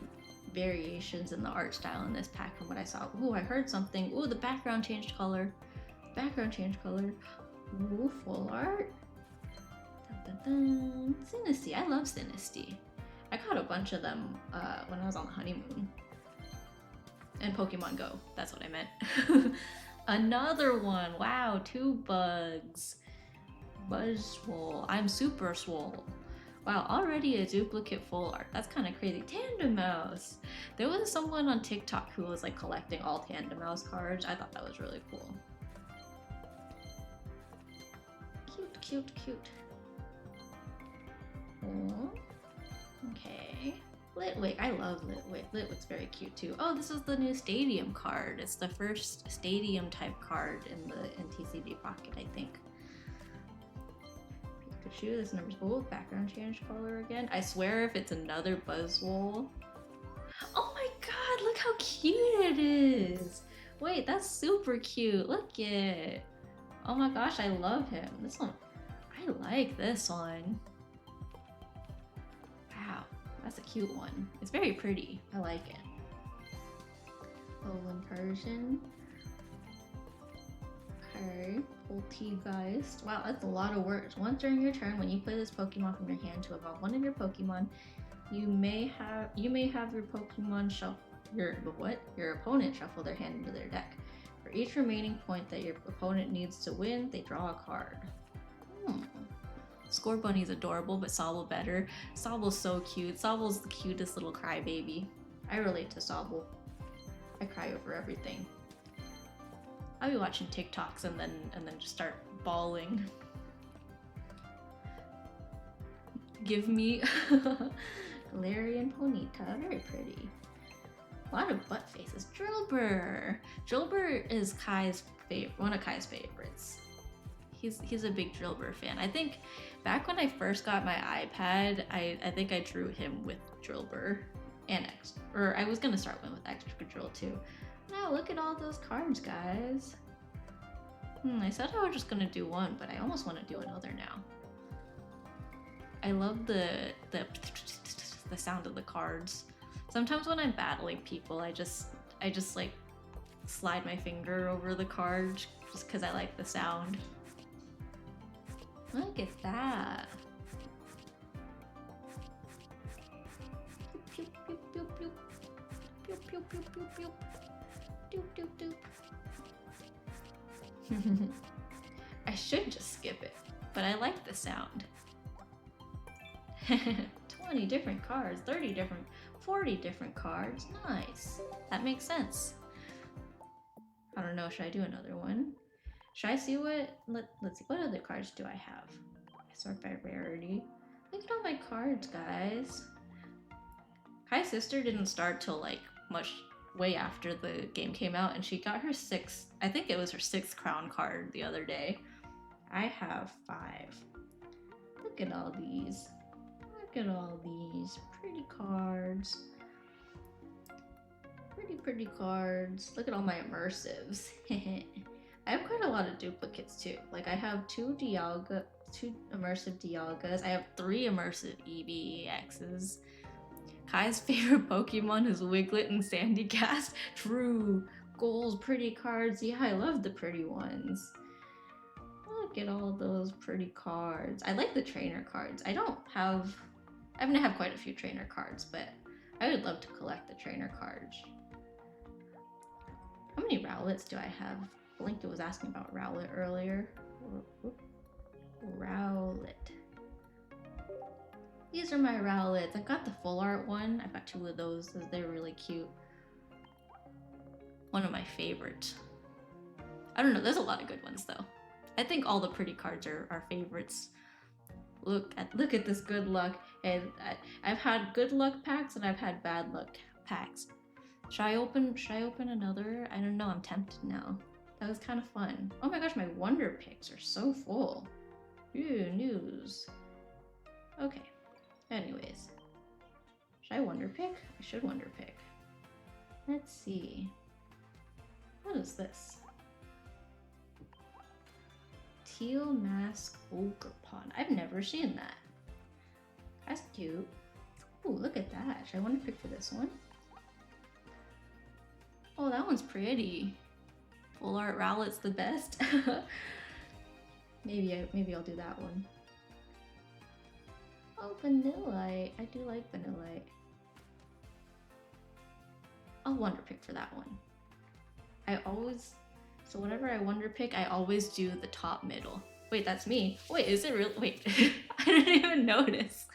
variations in the art style in this pack from what I saw. Ooh, I heard something. Ooh, the background changed color. Ooh, full art. Sinistea. I love Sinistea. I caught a bunch of them when I was on the honeymoon. And Pokemon Go. That's what I meant. Another one. Wow, 2 bugs. Buzzwole. I'm super swole. Wow, already a duplicate full art. That's kind of crazy. Tandem Mouse. There was someone on TikTok who was like collecting all Tandem Mouse cards. I thought that was really cool. Cute. Oh. Okay. Litwick. I love Litwick. Litwick's very cute too. Oh, this is the new Stadium card. It's the first Stadium type card in the TCG Pocket, I think. Pikachu. This number's bold. Background change color again. I swear if it's another Buzzwole. Oh my god, look how cute it is. Wait, that's super cute. Look it. Oh my gosh, I love him. This one. I like this one. Wow, that's a cute one. It's very pretty. I like it. Poland Persian. Okay, Poltegeist. Wow, that's a lot of words. Once during your turn, when you play this Pokemon from your hand to evolve one of your Pokemon, you may have your Pokemon shuffle your opponent shuffle their hand into their deck. For each remaining point that your opponent needs to win, they draw a card. Scorbunny's adorable, but Sobble better. Sobble's so cute. Sobble's the cutest little crybaby. I relate to Sobble. I cry over everything. I'll be watching TikToks and then just start bawling. give me. Galarian Ponyta, very pretty. A lot of butt faces. Drillbur. Drillbur is one of Kai's favorites. He's a big Drillbur fan. I think back when I first got my iPad, I think I drew him with Drillbur and or I was gonna start one with Excadrill too. Now look at all those cards, guys. I said I was just gonna do one, but I almost want to do another now. I love the sound of the cards. Sometimes when I'm battling people, I just like slide my finger over the card just because I like the sound. Look at that. Pew, pew, pew, pew. Pew, pew, pew, pew, pew. Doop, doop, doop. I should just skip it, but I like the sound. 20 different cards, 30 different, 40 different cards. Nice. That makes sense. I don't know, should I do another one? Should I see what, let's see, what other cards do I have? I sort by rarity. Look at all my cards, guys. Kai's sister didn't start till like way after the game came out, and she got her 6th, I think it was her 6th crown card the other day. I have 5. Look at all these. Look at all these pretty cards. Pretty cards. Look at all my immersives. I have quite a lot of duplicates too. Like I have 2 immersive Dialgas. I have 3 immersive EVXs. Kai's favorite Pokemon is Wiglet and Sandygast. True. Goals, pretty cards. Yeah, I love the pretty ones. Look at all those pretty cards. I like the trainer cards. I mean, I have quite a few trainer cards, but I would love to collect the trainer cards. How many Rowlets do I have? Blinka was asking about Rowlet earlier. Rowlet. These are my Rowlets. I've got the full art one. I've got 2 of those. They're really cute. One of my favorites. I don't know. There's a lot of good ones though. I think all the pretty cards are favorites. Look at this good luck. And I've had good luck packs and I've had bad luck packs. Should I open another? I don't know. I'm tempted now. That was kind of fun. Oh my gosh, my Wonder Picks are so full. Ooh, news. Okay. Anyways. Should I Wonder Pick? I should Wonder Pick. Let's see. What is this? Teal Mask Ogerpon. I've never seen that. That's cute. Ooh, look at that. Should I Wonder Pick for this one? Oh, that one's pretty. Full art Rowlet's the best. maybe I'll do that one. Oh, Vanillite. I do like Vanillite. I'll Wonder Pick for that one. So whenever I Wonder Pick, I always do the top middle. Wait, that's me. Wait, is it real? Wait, I didn't even notice.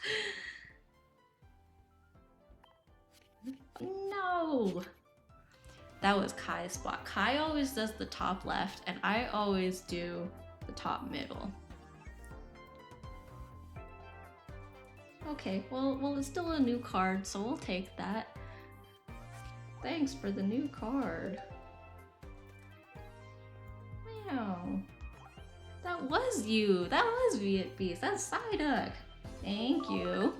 No! That was Kai's spot. Kai always does the top left, and I always do the top middle. Okay, well, it's still a new card, so we'll take that. Thanks for the new card. Wow. That was you. That was Viet Beast. That's Psyduck. Thank you.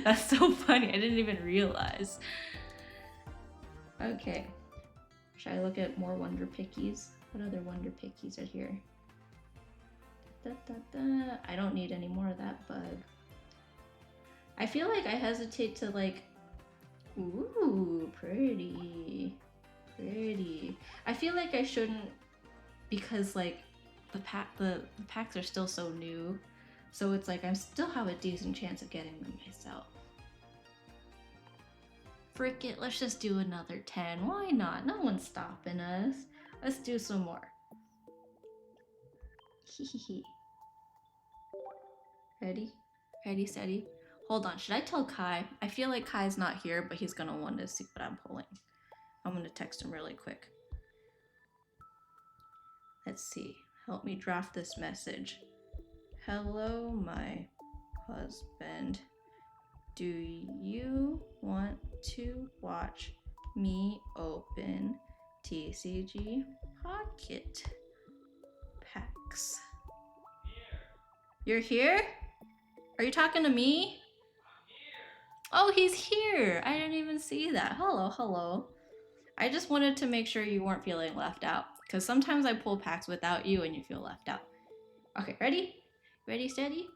That's so funny. I didn't even realize. Okay. Should I look at more Wonder Pickies? What other Wonder Pickies are here? I don't need any more of that bug. I feel like I hesitate to like... Ooh, pretty. Pretty. I feel like I shouldn't, because like the packs are still so new. So it's like I still have a decent chance of getting them myself. Frick it, let's just do another 10. Why not? No one's stopping us. Let's do some more. Hehehe. Ready? Ready, steady. Hold on, should I tell Kai? I feel like Kai's not here, but he's gonna want to see what I'm pulling. I'm gonna text him really quick. Let's see. Help me draft this message. Hello, my husband. Do you want to watch me open TCG Pocket Packs? You're here? Are you talking to me? Oh, he's here. I didn't even see that. Hello, hello. I just wanted to make sure you weren't feeling left out, because sometimes I pull packs without you and you feel left out. Okay, ready? Ready, steady?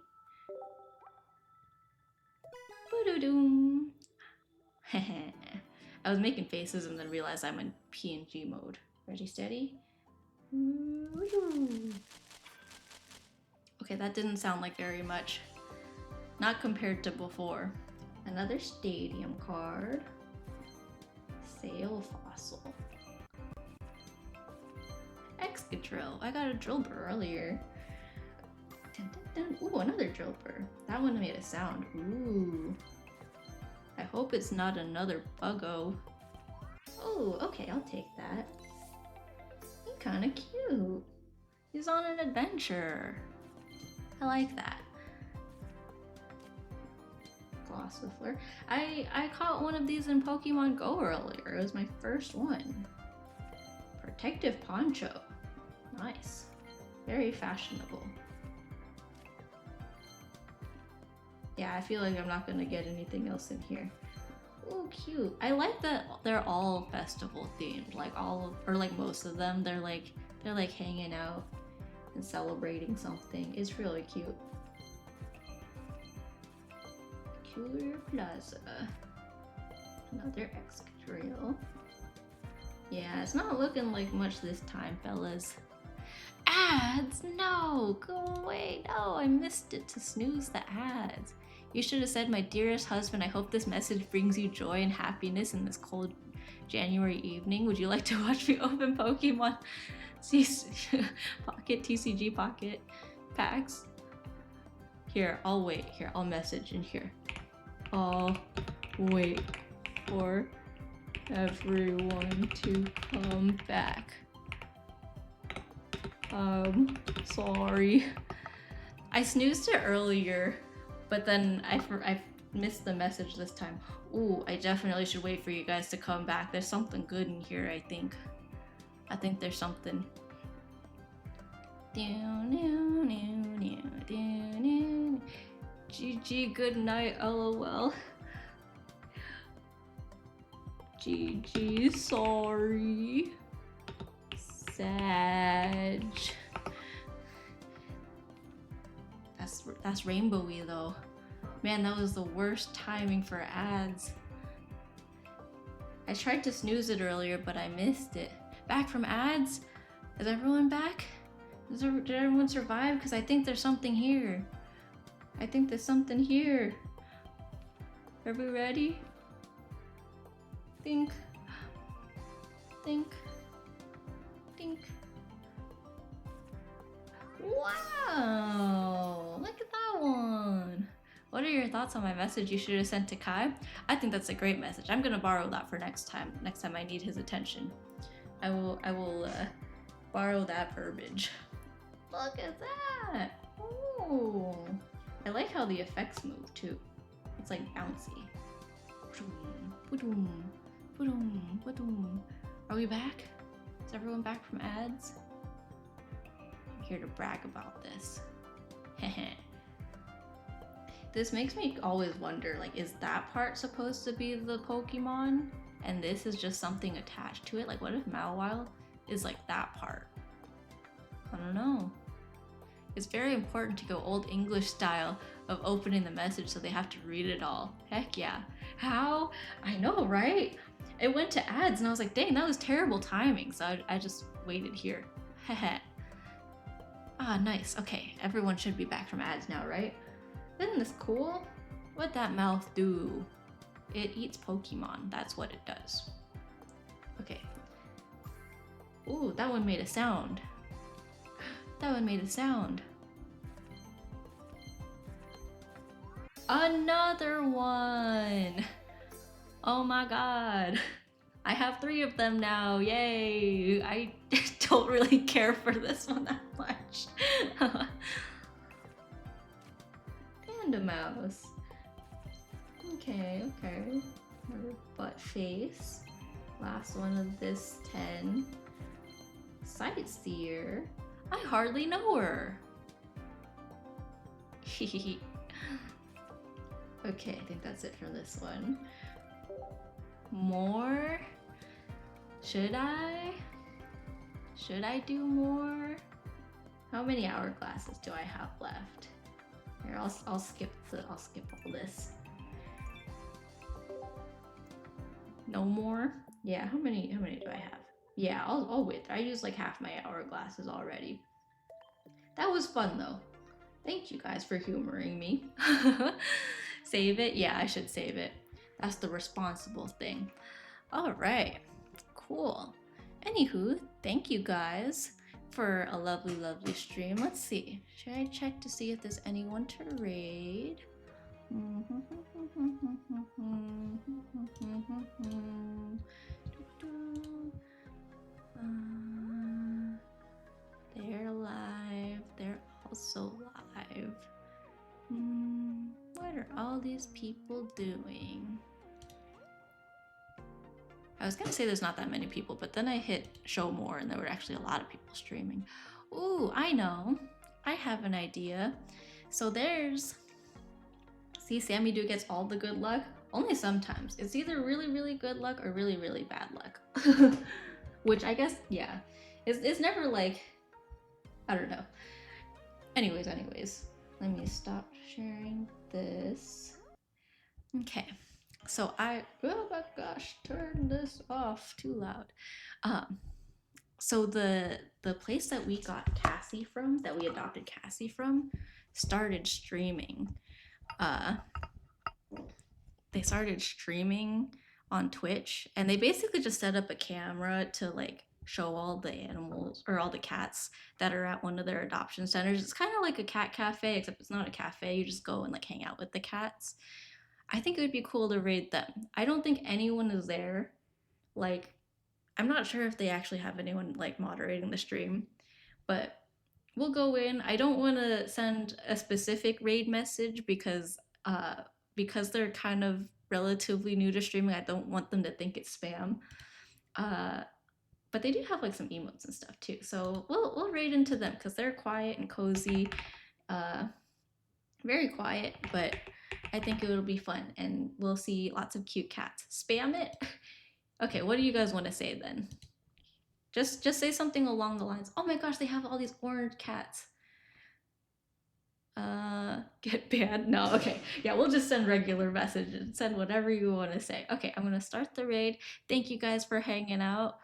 Boo-doo-doom. I was making faces and then realized I'm in PNG mode. Ready, steady? Okay, that didn't sound like very much. Not compared to before. Another stadium card. Sail fossil. Excadrill. I got a Drillbur earlier. Dun, dun, dun. Ooh, another Drillbur. That one made a sound. Ooh. I hope it's not another Buggo. Oh, okay, I'll take that. He's kind of cute. He's on an adventure. I like that. Glossifleur. I caught one of these in Pokemon Go earlier. It was my first one. Protective Poncho. Nice. Very fashionable. Yeah, I feel like I'm not gonna get anything else in here. Oh, cute. I like that they're all festival themed. Like like most of them, they're like hanging out and celebrating something. It's really cute. Peculiar Plaza. Another Excadrill. Yeah, it's not looking like much this time, fellas. Ads? No! Go away! No, I missed it to snooze the ads. You should have said, my dearest husband, I hope this message brings you joy and happiness in this cold January evening. Would you like to watch me open Pokemon Pocket TCG Pocket Packs? Here, I'll wait. Here, I'll message in here. I'll wait for everyone to come back. Sorry. I snoozed it earlier, but then I missed the message this time. Ooh, I definitely should wait for you guys to come back. There's something good in here, I think. I think there's something. GG, good night, LOL. GG, sorry. Sag. That's rainbowy though. Man, that was the worst timing for ads. I tried to snooze it earlier, but I missed it. Back from ads? Is everyone back? Did everyone survive? Because I think there's something here. I think there's something here. Are we ready? Think. Think. Think. Wow! Look at that one! What are your thoughts on my message you should have sent to Kai? I think that's a great message. I'm gonna borrow that for next time. Next time I need his attention. I will borrow that verbiage. Look at that! Ooh! I like how the effects move too. It's like bouncy. Are we back? Is everyone back from ads? I'm here to brag about this. This makes me always wonder, like, is that part supposed to be the Pokemon? And this is just something attached to it? Like, what if Mawile is like that part? I don't know. It's very important to go old English style of opening the message so they have to read it all. Heck yeah. How? I know, right? It went to ads and I was like, dang, that was terrible timing. So I just waited here. Heh. Ah, nice. Okay, everyone should be back from ads now, right? Isn't this cool? What'd that mouth do? It eats Pokemon. That's what it does. Okay. Ooh, that one made a sound. That one made a sound. Another one! Oh my god. I have 3 of them now. Yay! I don't really care for this one that much. Panda mouse. Okay, okay. Another butt face. Last one of this 10. Sightseer. I hardly know her. Okay, I think that's it for this one. More? Should I? Should I do more? How many hourglasses do I have left? Here, I'll skip all this. No more? Yeah, how many do I have? Yeah, I'll wait. I used like half my hourglasses already. That was fun though. Thank you guys for humoring me. Save it? Yeah, I should save it. That's the responsible thing. All right, cool. Anywho, thank you guys for a lovely, lovely stream. Let's see. Should I check to see if there's anyone to raid? They're live. They're also live. What are all these people doing? I was gonna say there's not that many people, but then I hit show more and there were actually a lot of people streaming. Ooh, I know. I have an idea. So there's... See, Sammy Doo gets all the good luck. Only sometimes. It's either really, really good luck or really, really bad luck. Which I guess, yeah. It's never like... I don't know. Anyways. Let me stop sharing this. Okay. So oh my gosh, turn this off, too loud. So the place that we got Cassie from, that we adopted Cassie from, started streaming. They started streaming on Twitch, and they basically just set up a camera to like show all the animals or all the cats that are at one of their adoption centers. It's kind of like a cat cafe, except it's not a cafe. You just go and like hang out with the cats. I think it would be cool to raid them. I don't think anyone is there. Like, I'm not sure if they actually have anyone like moderating the stream, but we'll go in. I don't want to send a specific raid message because they're kind of relatively new to streaming. I don't want them to think it's spam. But they do have like some emotes and stuff too. So we'll raid into them because they're quiet and cozy. Very quiet, but I think it'll be fun and we'll see lots of cute cats. Spam it? Okay, what do you guys want to say then? Just say something along the lines, oh my gosh, they have all these orange cats. Get banned? No, okay. Yeah, we'll just send regular messages. Send whatever you want to say. Okay, I'm going to start the raid. Thank you guys for hanging out.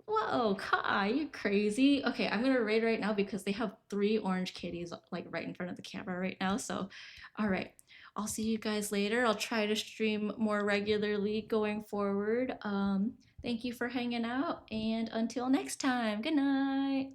Whoa, Kai, you crazy. Okay, I'm going to raid right now because they have 3 orange kitties like right in front of the camera right now. So, all right. I'll see you guys later. I'll try to stream more regularly going forward. Thank you for hanging out, and until next time, good night.